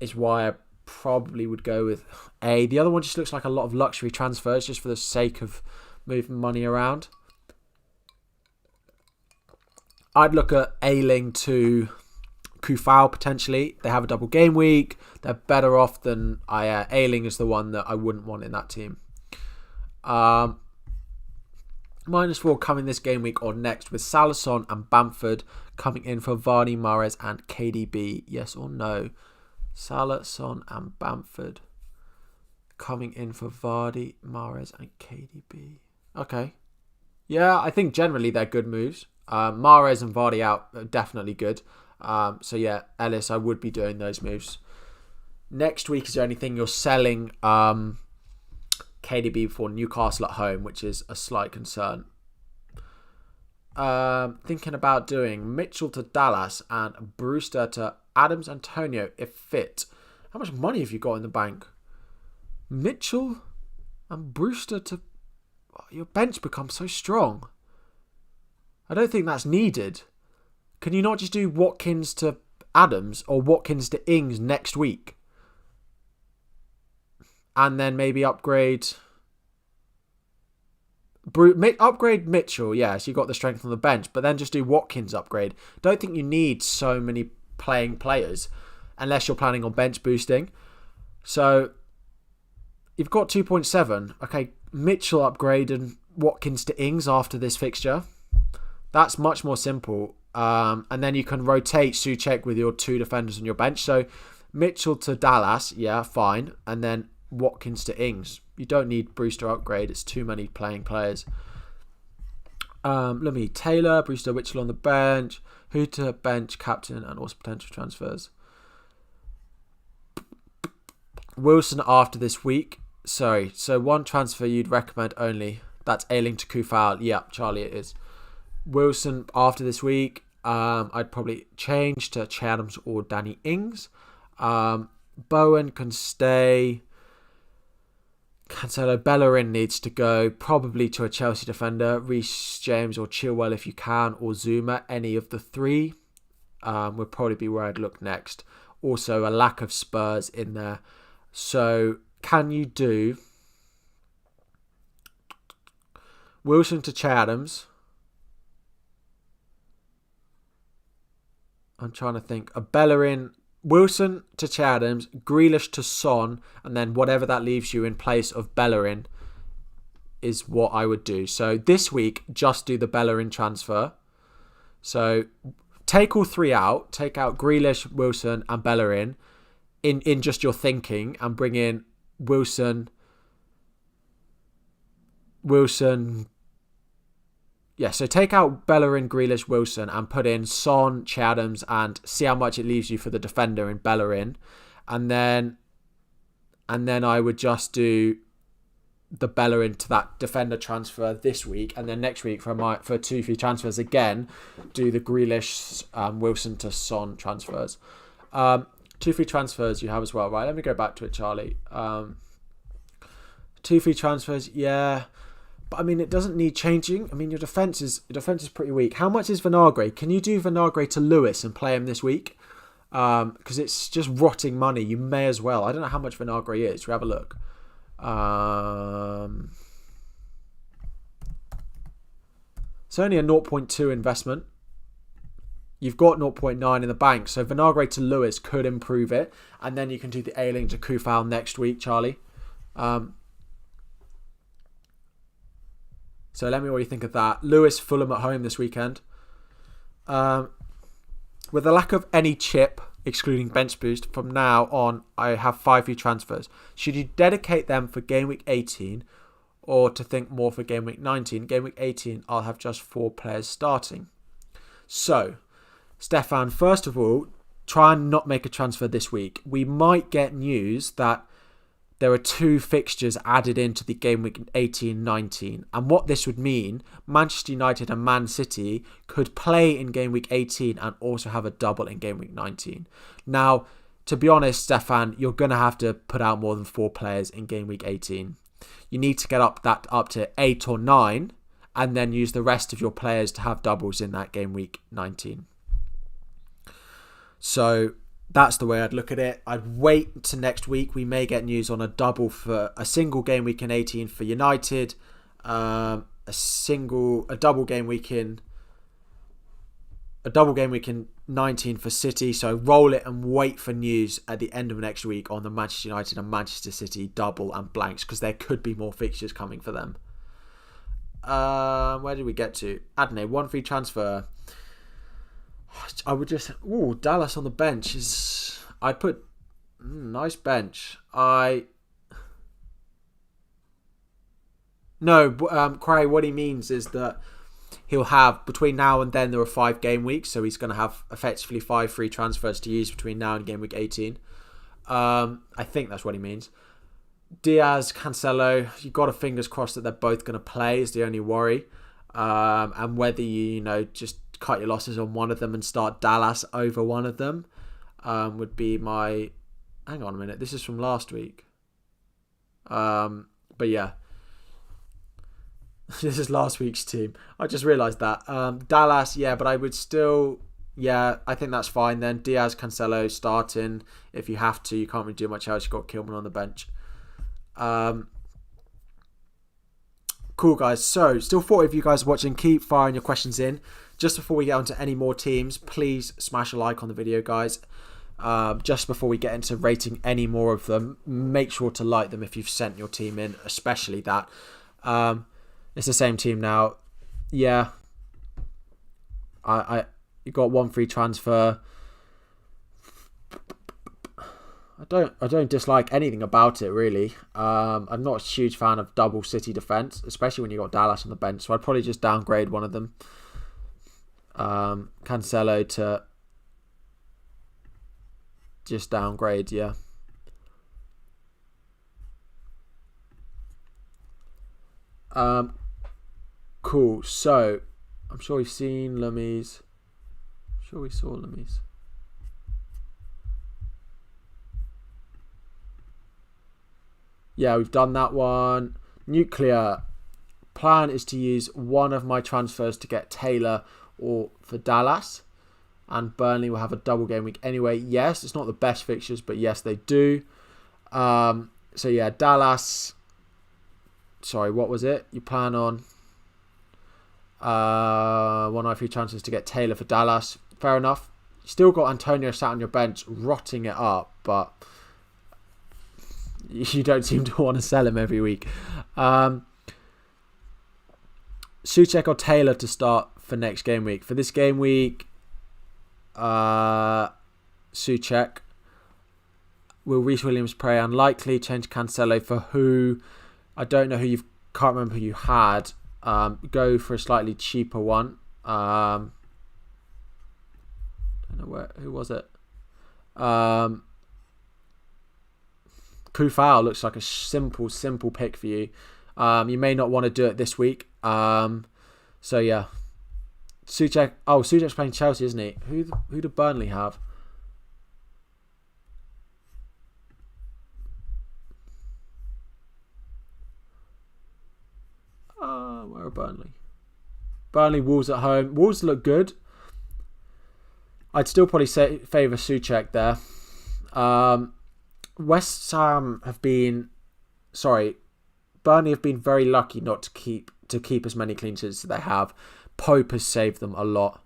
Is why I probably would go with A. The other one just looks like a lot of luxury transfers just for the sake of moving money around. I'd look at Ayling to Kufal potentially. They have a double game week. They're better off than Ayling is the one that I wouldn't want in that team. -4 coming this game week or next with Salison and Bamford coming in for Vardy, Mahrez and KDB. Yes or no? Salison and Bamford coming in for Vardy, Mahrez and KDB. Okay. Yeah, I think generally they're good moves. Mahrez and Vardy out are definitely good. So yeah, Ellis, I would be doing those moves. Next week, is there anything you're selling KDB for Newcastle at home, which is a slight concern? Thinking about doing Mitchell to Dallas and Brewster to Adams Antonio if fit. How much money have you got in the bank? Mitchell and Brewster to... Your bench becomes so strong. I don't think that's needed. Can you not just do Watkins to Adams or Watkins to Ings next week? And then maybe upgrade... upgrade Mitchell, yes, you got the strength on the bench, but then just do Watkins upgrade. Don't think you need so many playing players unless you're planning on bench boosting. So you've got 2.7. Okay, Mitchell upgrade and Watkins to Ings after this fixture. That's much more simple. And then you can rotate Souček with your 2 defenders on your bench. So Mitchell to Dallas, yeah, fine. And then Watkins to Ings. You don't need Brewster upgrade. It's too many playing players. Let me Taylor, Brewster, Mitchell on the bench. Who to bench, captain, and also potential transfers. Wilson after this week. Sorry. So one transfer you'd recommend only. That's Ayling to Kufal. Yeah, Charlie, it is. Wilson after this week. I'd probably change to Che Adams or Danny Ings. Bowen can stay. Cancelo, Bellerin needs to go, probably to a Chelsea defender. Reece James or Chilwell if you can, or Zuma, any of the 3 would probably be where I'd look next. Also, a lack of Spurs in there. So, can you do Wilson to Che Adams? I'm trying to think. A Bellerin Wilson to Che Adams, Grealish to Son, and then whatever that leaves you in place of Bellerin is what I would do. So this week, just do the Bellerin transfer. So take all three out. Take out Grealish, Wilson, and Bellerin in just your thinking, and bring in Wilson. Yeah, so take out Bellerin, Grealish, Wilson, and put in Son, Che Adams, and see how much it leaves you for the defender in Bellerin. And then I would just do the Bellerin to that defender transfer this week, and then next week for 2 free transfers again, do the Grealish, Wilson to Son transfers. 2 free transfers you have as well, right? Let me go back to it, Charlie. 2 free transfers, yeah. But I mean, it doesn't need changing. I mean, your defense is pretty weak. How much is Vinagre? Can you do Vinagre to Lewis and play him this week? Because it's just rotting money. You may as well. I don't know how much Vinagre is. We have a look. It's only a 0.2 investment. You've got 0.9 in the bank, so Vinagre to Lewis could improve it, and then you can do the Ailing to Kufal next week, Charlie. So let me know what you think of that. Lewis, Fulham at home this weekend. With the lack of any chip, excluding bench boost, from now on, I have 5 free transfers. Should you dedicate them for game week 18 or to think more for game week 19? Game week 18, I'll have just 4 players starting. So, Stefan, first of all, try and not make a transfer this week. We might get news that there are 2 fixtures added into the game week 18-19. And what this would mean, Manchester United and Man City could play in game week 18 and also have a double in game week 19. Now, to be honest, Stefan, you're going to have to put out more than 4 players in game week 18. You need to get up to 8 or 9 and then use the rest of your players to have doubles in that game week 19. So that's the way I'd look at it. I'd wait to next week. We may get news on a double for a single game week in 18 for United, a double game week in 19 for City. So roll it and wait for news at the end of next week on the Manchester United and Manchester City double and blanks, because there could be more fixtures coming for them. Where did we get to? Adney, 1 free transfer. I would just... Dallas on the bench is... I'd put... nice bench. Cray, what he means is that he'll have... Between now and then, there are 5 game weeks, so he's going to have effectively 5 free transfers to use between now and game week 18. I think that's what he means. Diaz, Cancelo, you've got to fingers crossed that they're both going to play is the only worry. And whether you just cut your losses on one of them and start Dallas over one of them would be my... Hang on a minute, this is from last week. But yeah. This is last week's team. I just realised that. Dallas, yeah, but I would still... Yeah, I think that's fine then. Diaz, Cancelo starting. If you have to, you can't really do much else. You've got Kilman on the bench. Cool, guys. So, still 40 of you guys watching. Keep firing your questions in. Just before we get on to any more teams, please smash a like on the video, guys. Just before we get into rating any more of them, make sure to like them if you've sent your team in, especially that. It's the same team now. Yeah. You got 1 free transfer. I don't dislike anything about it, really. I'm not a huge fan of double City defence, especially when you got Dallas on the bench. So I'd probably just downgrade one of them. Cancelo to just downgrade, yeah. Cool. So I'm sure we've seen Lummies. Sure we saw Lummies. Yeah, we've done that one. Nuclear. Plan is to use one of my transfers to get Taylor or for Dallas. And Burnley will have a double game week anyway. Yes, it's not the best fixtures, but yes, they do. So yeah, Dallas. Sorry, what was it? You plan on one of my free transfers to get Taylor for Dallas. Fair enough. Still got Antonio sat on your bench, rotting it up, but you don't seem to want to sell him every week. Souček or Taylor to start for next game week. For this game week, Souček. Will Reece Williams play? Unlikely. Change Cancelo for who? I don't know who you've. Can't remember who you had. Go for a slightly cheaper one. I don't know who was it. Kufal looks like a simple pick for you. You may not want to do it this week. So yeah, Souček. Oh, Souček's playing Chelsea, isn't he? Who do Burnley have? Where are Burnley? Burnley, Wolves at home. Wolves look good. I'd still probably say favour Souček there. West Ham have been, Burnley have been very lucky not to keep as many clean sheets as they have. Pope has saved them a lot.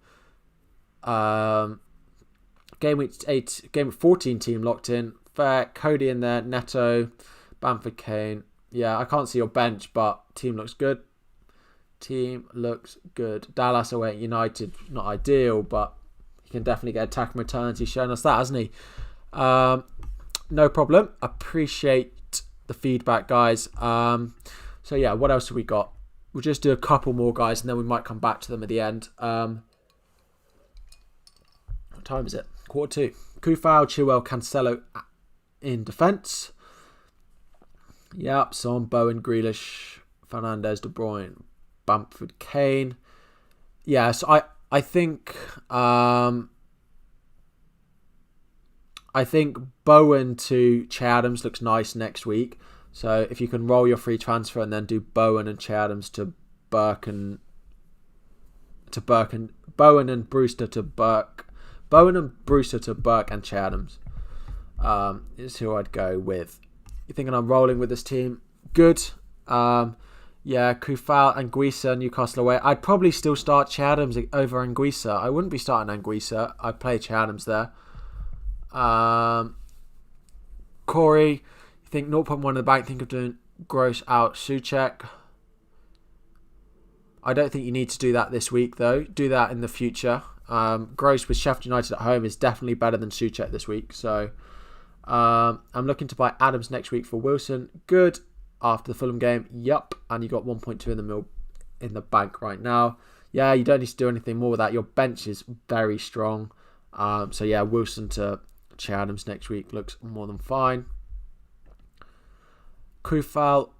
Game week 14 team locked in. Fair, Cody in there, Neto, Bamford, Kane. Yeah, I can't see your bench, but team looks good. Dallas away at United, not ideal, but he can definitely get attack and returns. He's shown us that, hasn't he? No problem. Appreciate the feedback, guys. So yeah, what else have we got? We'll just do a couple more, guys, and then we might come back to them at the end. What time is it? 1:45. Kufal, Chilwell, Cancelo in defence. Yep, Son, Bowen, Grealish, Fernandes, De Bruyne, Bamford, Kane. Yeah, so I think Bowen to Che Adams looks nice next week. So if you can roll your free transfer and then do Bowen and Che Adams to Bowen and Brewster to Burke and Che Adams is who I'd go with. You thinking I'm rolling with this team? Good. Yeah, Kufal, Anguissa, Newcastle away. I'd probably still start Che Adams over Anguissa. I wouldn't be starting Anguissa. I'd play Che Adams there. Corey, you think 0.1 in the bank? Think of doing Gross out Souček. I don't think you need to do that this week, though. Do that in the future. Gross with Sheffield United at home is definitely better than Souček this week. So I'm looking to buy Adams next week for Wilson. Good. After the Fulham game, yup, and you got 1.2 in the bank right now. Yeah, you don't need to do anything more with that. Your bench is very strong. So yeah, Wilson to Che Adams next week looks more than fine. Kufal,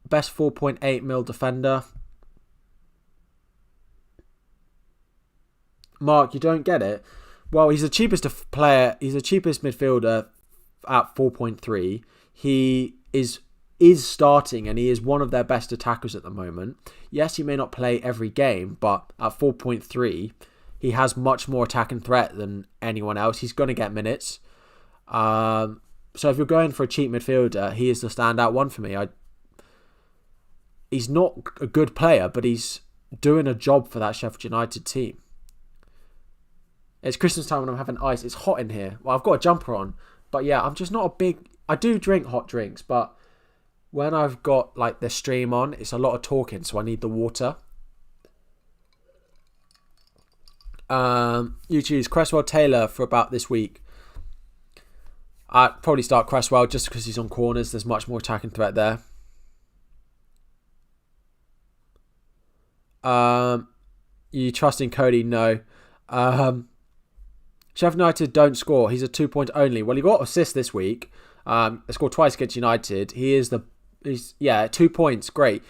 best 4.8 mil defender. Mark, you don't get it? Well, he's the cheapest player. He's the cheapest midfielder at 4.3. He is starting and he is one of their best attackers at the moment. Yes, he may not play every game, but at 4.3, he has much more attacking threat than anyone else. He's going to get minutes. So if you're going for a cheap midfielder, he is the standout one for me. He's not a good player, but he's doing a job for that Sheffield United team. It's Christmas time when I'm having ice. It's hot in here. Well, I've got a jumper on. But yeah, I'm just not a big... I do drink hot drinks, but when I've got like the stream on, it's a lot of talking, so I need the water. You choose Cresswell Taylor for about this week. I'd probably start Cresswell just because he's on corners. There's much more attacking threat there. You trust in Cody? No. Sheffield United don't score. He's a 2-point only. Well, he got assists this week. They scored twice against United. He's 2 points. Great.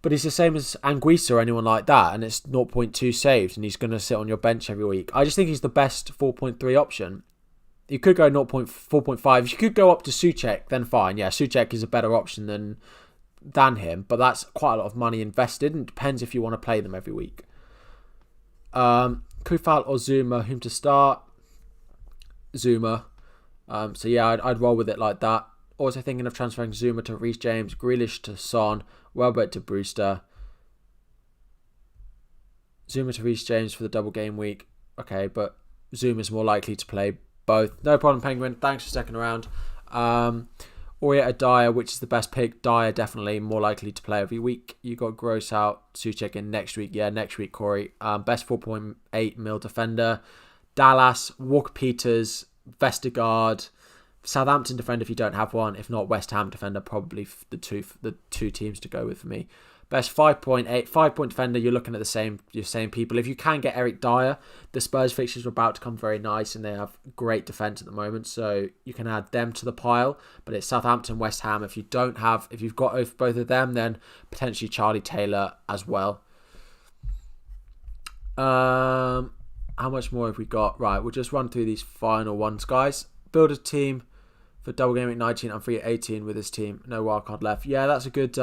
But he's the same as Anguissa or anyone like that, and it's 0.2 saves, and he's going to sit on your bench every week. I just think he's the best 4.3 option. You could go 4.5. If you could go up to Souček, then fine. Yeah, Souček is a better option than him, but that's quite a lot of money invested, and it depends if you want to play them every week. Kufal or Zuma, whom to start? Zuma. So yeah, I'd roll with it like that. Also thinking of transferring Zuma to Reece James, Grealish to Son, Welbeck to Brewster. Zuma to Reece James for the double game week. okay, but Zuma's more likely to play both. No problem, Penguin. Thanks for second round. Orietta Dyer, which is the best pick? Dyer definitely more likely to play every week. You got Gross out, Souček in next week. Yeah, next week, Corey. Best 4.8 mil defender. Dallas, Walker-Peters, Vestergaard, Southampton defender if you don't have one. If not, West Ham defender, probably the two teams to go with for me. Best 5.8, 5-point defender, you're looking at your same people. If you can get Eric Dyer, the Spurs fixtures are about to come very nice and they have great defence at the moment, so you can add them to the pile. But it's Southampton, West Ham. If you've got both of them, then potentially Charlie Taylor as well. How much more have we got? Right, we'll just run through these final ones, guys. Build a team for double game week 19 and free at 18 with this team. No wildcard left. Yeah, that's a good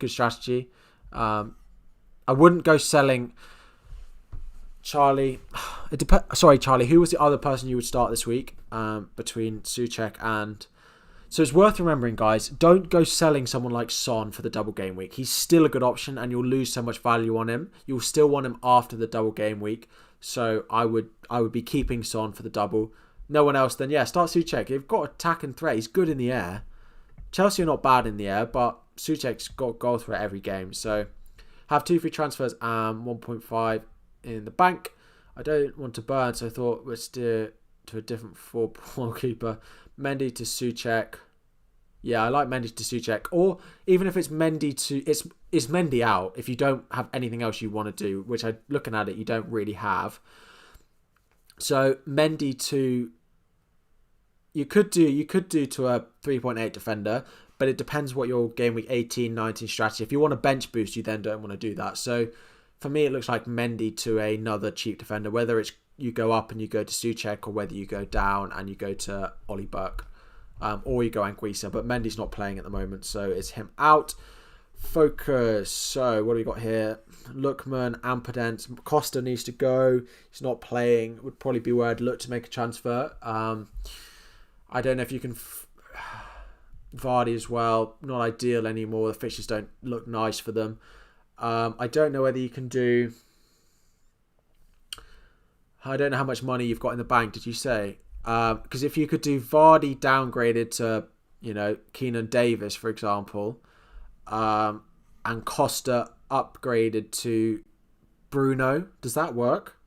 strategy. I wouldn't go selling Charlie. Charlie. Who was the other person you would start this week between Souček and... So it's worth remembering, guys, don't go selling someone like Son for the double game week. He's still a good option and you'll lose so much value on him. You'll still want him after the double game week. So I would be keeping Son for the double. No one else, then yeah, start Souček. You've got attack and threat. He's good in the air. Chelsea are not bad in the air, but Souček's got goal threat every game. So have 2 free transfers and 1.5 in the bank. I don't want to burn, so I thought let's steer to a different 4 keeper. Mendy to Souček. Yeah, I like Mendy to Souček. Or even if it's Mendy to... It's Mendy out if you don't have anything else you want to do, which looking at it, you don't really have. So Mendy to... You could do to a 3.8 defender, but it depends what your game week 18, 19 strategy. If you want a bench boost, you then don't want to do that. So for me, it looks like Mendy to another cheap defender, whether it's you go up and you go to Souček or whether you go down and you go to Ollie Burke or you go Anguissa. But Mendy's not playing at the moment, so it's him out. Focus. So what do we got here? Lookman, Ampadent. Costa needs to go. He's not playing. Would probably be where I'd look to make a transfer. I don't know if you can... Vardy as well. Not ideal anymore. The fixtures don't look nice for them. I don't know whether you can do... I don't know how much money you've got in the bank, did you say? Because if you could do Vardy downgraded to, Keenan Davis, for example, and Costa upgraded to Bruno, does that work?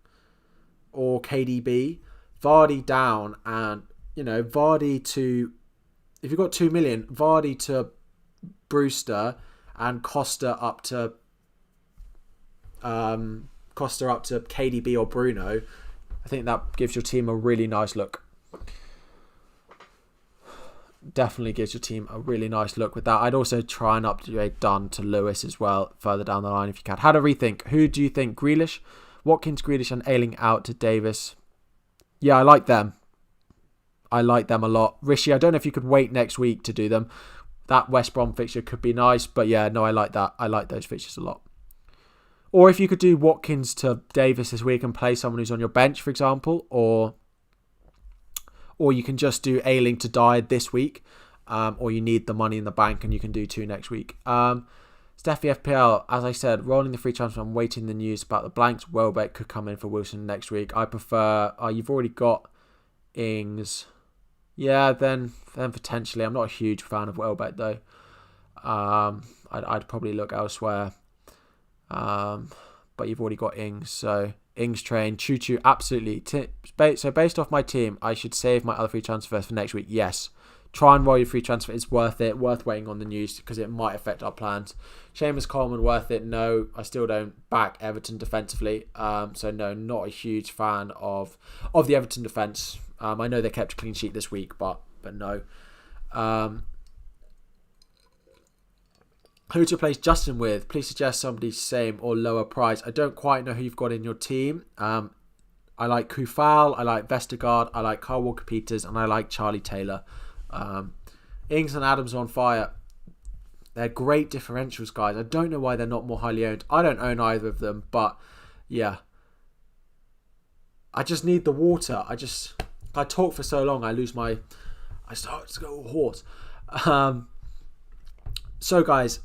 Or KDB? Vardy down and, Vardy to... If you've got 2 million, Vardy to Brewster and Costa up to KDB or Bruno, I think that gives your team a really nice look. Definitely gives your team a really nice look with that. I'd also try and upgrade Dunn to Lewis as well further down the line if you can. How to rethink. Who do you think? Grealish? Watkins, Grealish and Ayling out to Davis. Yeah, I like them. I like them a lot. Rishi, I don't know if you could wait next week to do them. That West Brom fixture could be nice. But yeah, no, I like that. I like those fixtures a lot. Or if you could do Watkins to Davis this week and play someone who's on your bench, for example. Or you can just do Ayling to Dyer this week. Or you need the money in the bank and you can do 2 next week. Steffi FPL, as I said, rolling the free transfer. I'm waiting the news about the blanks. Welbeck could come in for Wilson next week. I prefer... you've already got Ings... Yeah, then potentially. I'm not a huge fan of Welbeck though. I'd probably look elsewhere. But you've already got Ings, so Ings train. Choo choo, absolutely. So based off my team, I should save my other free transfers for next week. Yes, try and roll your free transfer. It's worth it. Worth waiting on the news because it might affect our plans. Seamus Coleman, worth it? No, I still don't back Everton defensively. So no, not a huge fan of the Everton defence. I know they kept a clean sheet this week, but no. Who to replace Justin with? Please suggest somebody same or lower price. I don't quite know who you've got in your team. I like Kufal, I like Vestergaard, I like Kyle Walker-Peters, and I like Charlie Taylor. Ings and Adams on fire. They're great differentials, guys. I don't know why they're not more highly owned. I don't own either of them, but yeah. I just need the water. I talk for so long, I start to go hoarse. So guys,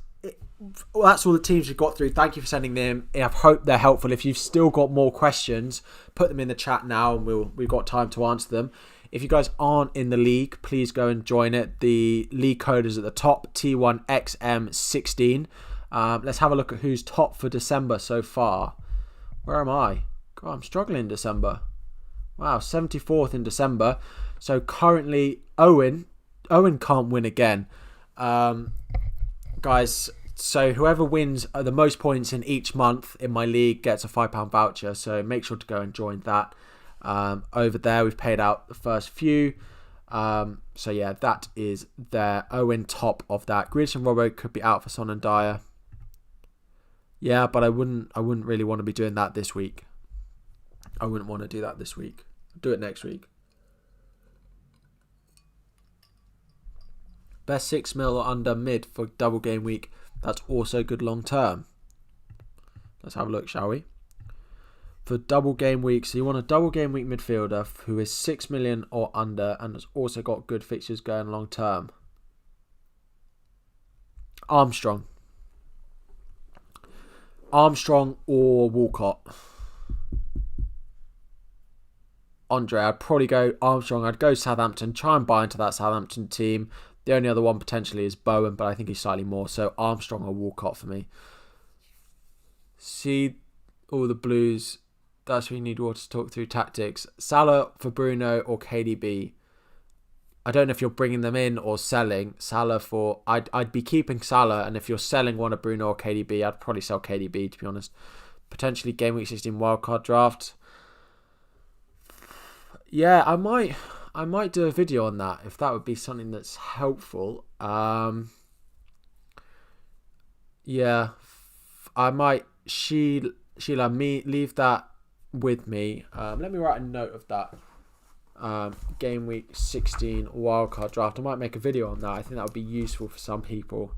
that's all the teams we've got through. Thank you for sending them. I hope they're helpful. If you've still got more questions, put them in the chat now, and we've got time to answer them. If you guys aren't in the league, please go and join it. The league code is at the top, T1XM16. Let's have a look at who's top for December so far. Where am I? God, I'm struggling in December. Wow, 74th in December. So currently, Owen can't win again. Guys, so whoever wins the most points in each month in my league gets a £5 voucher. So make sure to go and join that. Over there, we've paid out the first few. So yeah, that is there. Owen top of that. Grealish and Robbo could be out for Son and Dyer. Yeah, but I wouldn't really want to be doing that this week. I wouldn't want to do that this week. Do it next week. Best 6 mil or under mid for double game week. That's also good long term. Let's have a look, shall we? For double game week, so you want a double game week midfielder who is 6 million or under and has also got good fixtures going long term. Armstrong or Walcott. Andre, I'd probably go Armstrong. I'd go Southampton. Try and buy into that Southampton team. The only other one potentially is Bowen, but I think he's slightly more. So Armstrong or Walcott for me. See all the Blues. That's what you need to talk through tactics. Salah for Bruno or KDB. I don't know if you're bringing them in or selling. Salah for... I'd be keeping Salah, and if you're selling one of Bruno or KDB, I'd probably sell KDB, to be honest. Potentially Game Week 16 wildcard draft. Yeah, I might do a video on that if that would be something that's helpful. Yeah, I might. Sheila, leave that with me. Let me write a note of that. Game week 16 wildcard draft. I might make a video on that. I think that would be useful for some people.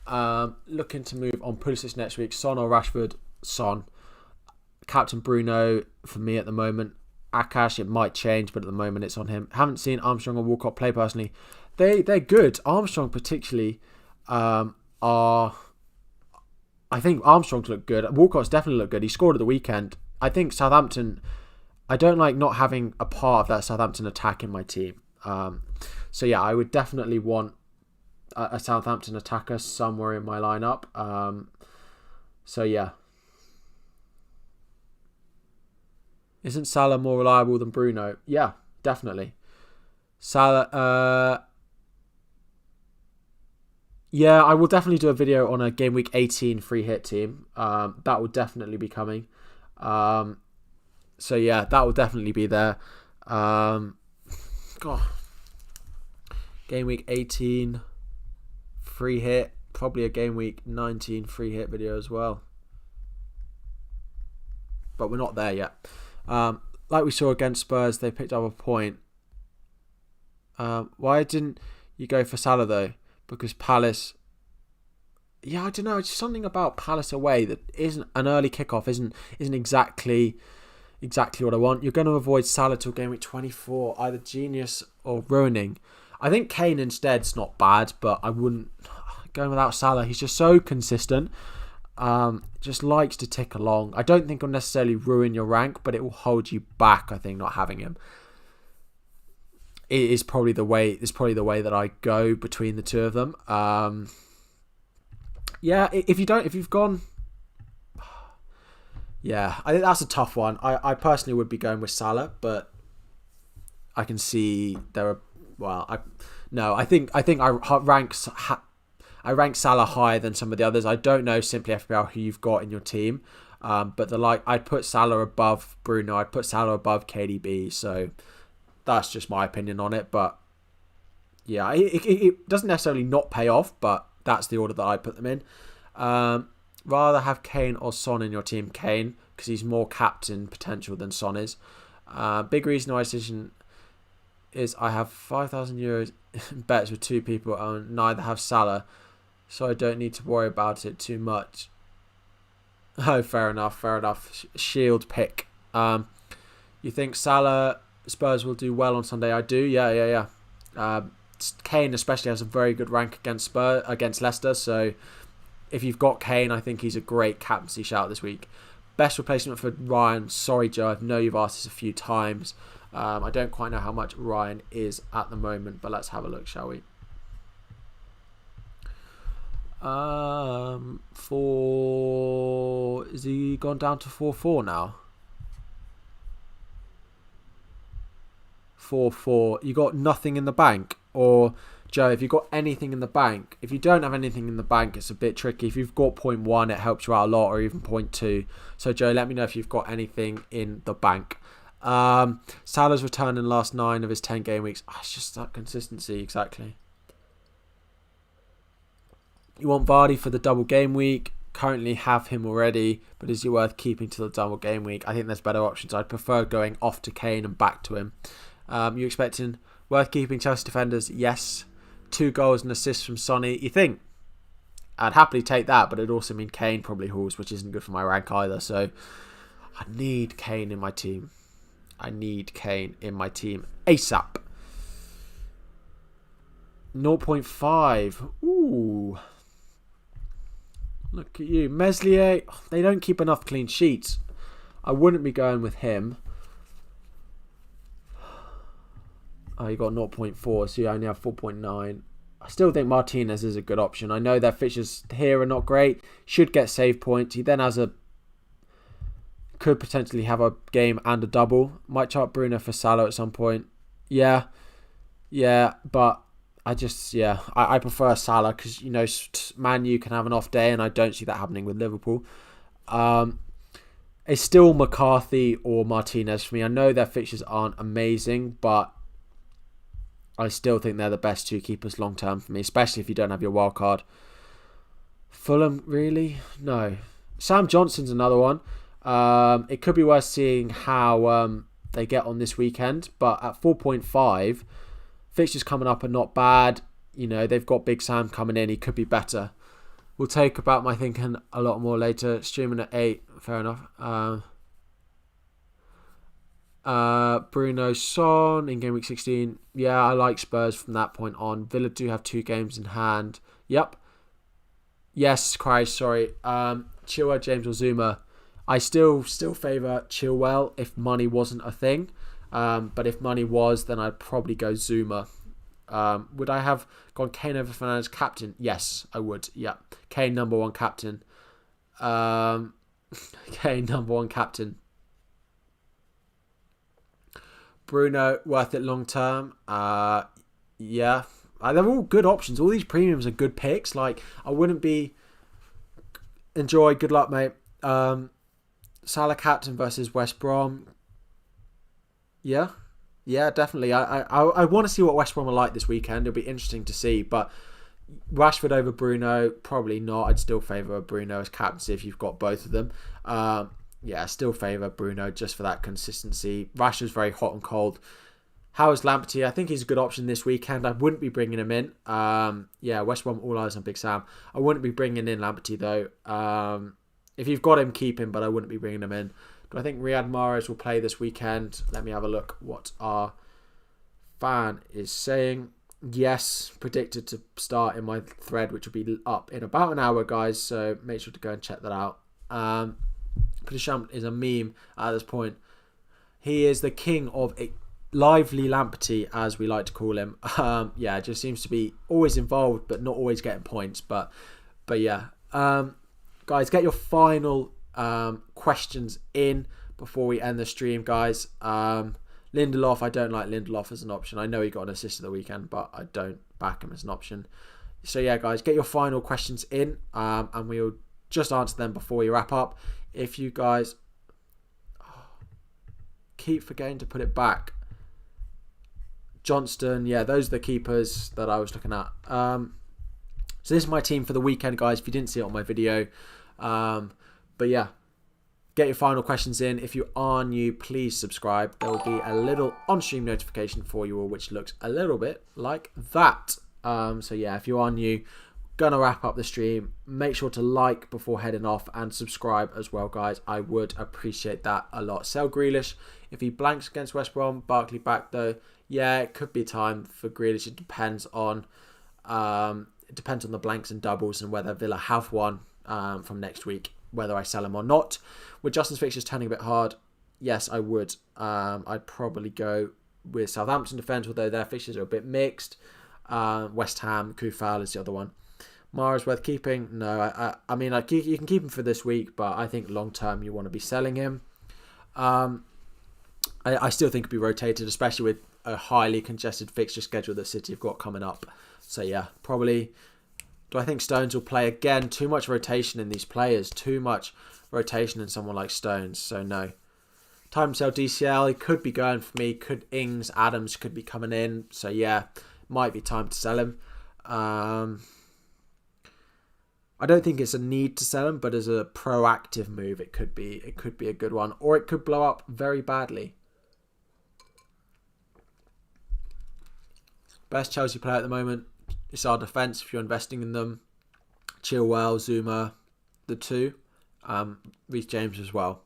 Looking to move on Pulisic next week. Son or Rashford? Son. Captain Bruno for me at the moment. Akash, it might change, but at the moment it's on him. Haven't seen Armstrong or Walcott play personally. They're good. Armstrong particularly are... I think Armstrong's look good. Walcott's definitely looked good. He scored at the weekend. I think Southampton... I don't like not having a part of that Southampton attack in my team. So yeah, I would definitely want a Southampton attacker somewhere in my lineup. So yeah. Isn't Salah more reliable than Bruno? Yeah, definitely. Salah... yeah, I will definitely do a video on a Game Week 18 free hit team. That will definitely be coming. So yeah, that will definitely be there. God. Game Week 18 free hit. Probably a Game Week 19 free hit video as well. But we're not there yet. Like we saw against Spurs, they picked up a point. Why didn't you go for Salah though? Because Palace... Yeah, I don't know. It's something about Palace away that isn't an early kickoff. Isn't exactly what I want. You're going to avoid Salah till game week 24. Either genius or ruining. I think Kane instead's not bad, but I wouldn't... Going without Salah, he's just so consistent. Just likes to tick along. I don't think he'll necessarily ruin your rank, but it will hold you back, I think, not having him. It is probably the way. It's probably the way that I go between the two of them. Yeah, if you've gone, yeah, I think that's a tough one. I personally would be going with Salah, but I can see there are. Well, I think I rank Salah higher than some of the others. I don't know simply FPL who you've got in your team, but I'd put Salah above Bruno. I'd put Salah above KDB. So. That's just my opinion on it, but yeah, it doesn't necessarily not pay off, but that's the order that I put them in. Rather have Kane or Son in your team. Kane, because he's more captain potential than Son is. Big reason why decision is I have €5,000 bets with two people and neither have Salah, so I don't need to worry about it too much. Oh, fair enough. Shield pick. You think Salah... Spurs will do well on Sunday. I do. Yeah. Kane especially has a very good rank against Leicester, so if you've got Kane, I think he's a great captaincy shout this week. Best replacement for Ryan. Sorry, Joe, I know you've asked this a few times. I don't quite know how much Ryan is at the moment, but let's have a look, shall we? Is he gone down to 4-4 now? 4-4. You got nothing in the bank? Or, Joe, if you've got anything in the bank, if you don't have anything in the bank, it's a bit tricky. If you've got 0.1, it helps you out a lot, or even 0.2. So, Joe, let me know if you've got anything in the bank. Salah's returned in the last 9 of his 10 game weeks. It's just that consistency, exactly. You want Vardy for the double game week. Currently have him already, but is he worth keeping to the double game week? I think there's better options. I'd prefer going off to Kane and back to him. You expecting worth keeping Chelsea defenders? Yes. 2 goals and assists from Sonny. You think? I'd happily take that, but it'd also mean Kane probably hauls, which isn't good for my rank either. So I need Kane in my team. ASAP. 0.5. Ooh. Look at you. Meslier, they don't keep enough clean sheets. I wouldn't be going with him. Oh, you got 0.4, so you only have 4.9. I still think Martinez is a good option. I know their fixtures here are not great. Should get save points. He then could potentially have a game and a double. Might chart Bruno for Salah at some point. Yeah, but I prefer Salah because, you know, Man U can have an off day and I don't see that happening with Liverpool. It's still McCarthy or Martinez for me. I know their fixtures aren't amazing, but I still think they're the best 2 keepers long term for me, especially if you don't have your wild card. Fulham, really? No. Sam Johnson's another one. It could be worth seeing how they get on this weekend, but at 4.5, fixtures coming up are not bad. You know, they've got Big Sam coming in. He could be better. We'll take about my thinking a lot more later. Streaming at 8. Fair enough. Bruno Son in game week 16. Yeah, I like Spurs from that point on. Villa do have 2 games in hand. Yep. Yes, Christ, sorry. Chilwell, James or Zuma. I still favour Chilwell if money wasn't a thing. But if money was, then I'd probably go Zuma. Would I have gone Kane over Fernandes captain? Yes, I would. Yeah. Kane number 1 captain. Kane number 1 captain. Bruno, worth it long term? Yeah. They're all good options. All these premiums are good picks. Like, I wouldn't be... Enjoy. Good luck, mate. Salah captain versus West Brom. Yeah, definitely. I want to see what West Brom are like this weekend. It'll be interesting to see. But Rashford over Bruno, probably not. I'd still favour Bruno as captaincy if you've got both of them. Still favour Bruno just for that consistency. Rashford's very hot and cold. How is Lamptey? I think he's a good option this weekend. I wouldn't be bringing him in. West Brom, all eyes on Big Sam. I wouldn't be bringing in Lamptey though. If you've got him, keep him, but I wouldn't be bringing him in. Do I think Riyad Mahrez will play this weekend? Let me have a look what our fan is saying. Yes, predicted to start in my thread, which will be up in about an hour, guys. So make sure to go and check that out. Deschamps is a meme at this point. He is the king of a lively Lamptey, as we like to call him. Just seems to be always involved, but not always getting points. But yeah. Guys, get your final questions in before we end the stream, guys. Lindelof, I don't like Lindelof as an option. I know he got an assist at the weekend, but I don't back him as an option. So yeah, guys, get your final questions in, and we'll just answer them before we wrap up. If you guys keep forgetting to put it back. Johnston, yeah, those are the keepers that I was looking at. So this is my team for the weekend, guys, if you didn't see it on my video. But yeah, get your final questions in. If you are new, please subscribe. There will be a little on-stream notification for you all, which looks a little bit like that. So yeah, if you are new, gonna wrap up the stream. Make sure to like before heading off and subscribe as well, guys. I would appreciate that a lot. Sell Grealish if he blanks against West Brom. Barkley back though. Yeah, it could be time for Grealish. It depends on the blanks and doubles and whether Villa have one from next week, whether I sell him or not. With Justin's fixtures turning a bit hard, yes, I would. I'd probably go with Southampton defence, although their fixtures are a bit mixed. West Ham, Kufal is the other one. Mara's worth keeping? No, I mean, you can keep him for this week, but I think long term you want to be selling him. I still think it'd be rotated, especially with a highly congested fixture schedule that City have got coming up. So yeah, probably. Do I think Stones will play again? Too much rotation in these players. Too much rotation in someone like Stones. So no. Time to sell DCL. He could be going for me. Ings, Adams could be coming in. So yeah, might be time to sell him. I don't think it's a need to sell him, but as a proactive move, it could be a good one, or it could blow up very badly. Best Chelsea player at the moment. It's our defence if you're investing in them. Chilwell, Zuma, the two. Reece James as well.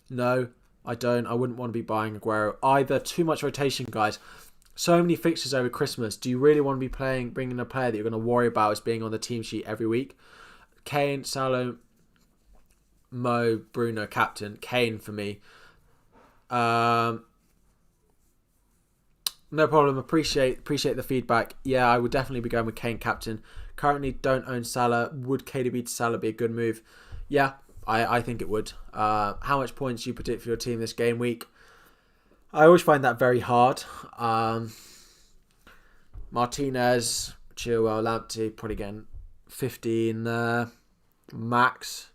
No, I don't. I wouldn't want to be buying Aguero either. Too much rotation, guys. So many fixtures over Christmas. Do you really want to be bringing a player that you're going to worry about as being on the team sheet every week? Kane, Salah, Mo, Bruno, captain. Kane for me. No problem. Appreciate the feedback. Yeah, I would definitely be going with Kane captain. Currently don't own Salah. Would KDB to Salah be a good move? Yeah, I think it would. How much points do you predict for your team this game week? I always find that very hard. Martinez, Chilwell, Lamptey, probably getting 15 max.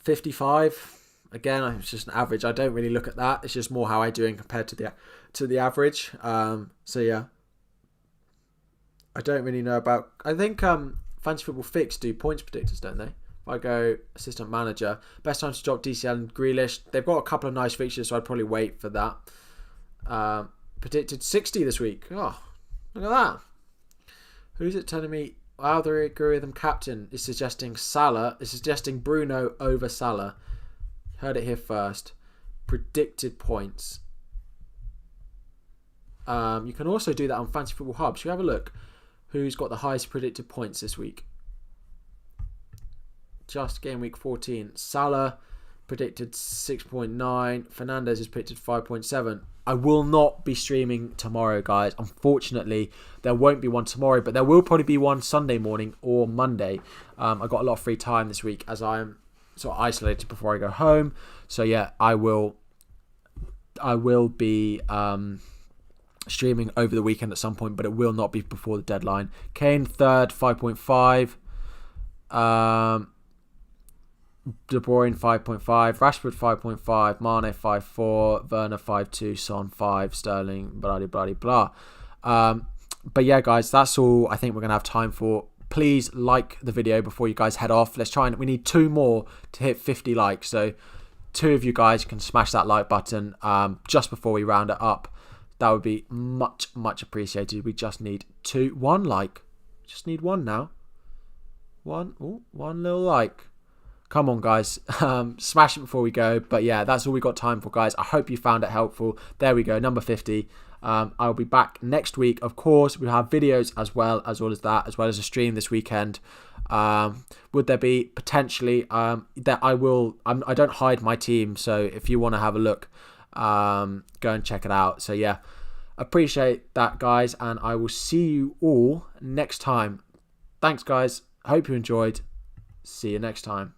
55. Again, it's just an average. I don't really look at that. It's just more how I'm doing compared to the average. So yeah, I don't really know about. I think Fantasy Football Fix do points predictors, don't they? If I go assistant manager, best time to drop DCL and Grealish. They've got a couple of nice fixtures, so I'd probably wait for that. Predicted 60 this week. Oh, look at that. Who's it telling me? Algorithm captain is suggesting Salah. Is suggesting Bruno over Salah. Heard it here first. Predicted points. You can also do that on Fantasy Football Hub. Should we have a look? Who's got the highest predicted points this week? Just game week 14. Salah predicted 6.9. Fernandes is predicted 5.7. I will not be streaming tomorrow, guys. Unfortunately, there won't be one tomorrow, but there will probably be one Sunday morning or Monday. I've got a lot of free time this week as I'm sort of isolated before I go home. So yeah, I will be streaming over the weekend at some point, but it will not be before the deadline. Kane third, 5.5. De Bruyne 5.5, Rashford 5.5, Mane 5.4, Werner 5.2, Son 5, Sterling, blah blah blah blah. But yeah, guys, that's all I think we're gonna have time for. Please like the video before you guys head off. Let's try and we need 2 more to hit 50 likes. So 2 of you guys can smash that like button just before we round it up. That would be much appreciated. We just need 1 like. Just need 1 now. One little like. Come on, guys. Smash it before we go. But yeah, that's all we got time for, guys. I hope you found it helpful. There we go, number 50. I'll be back next week. Of course, we'll have videos as well as a stream this weekend. Would there be potentially that I don't hide my team, so if you want to have a look, go and check it out. So yeah, appreciate that, guys, and I will see you all next time. Thanks, guys. Hope you enjoyed. See you next time.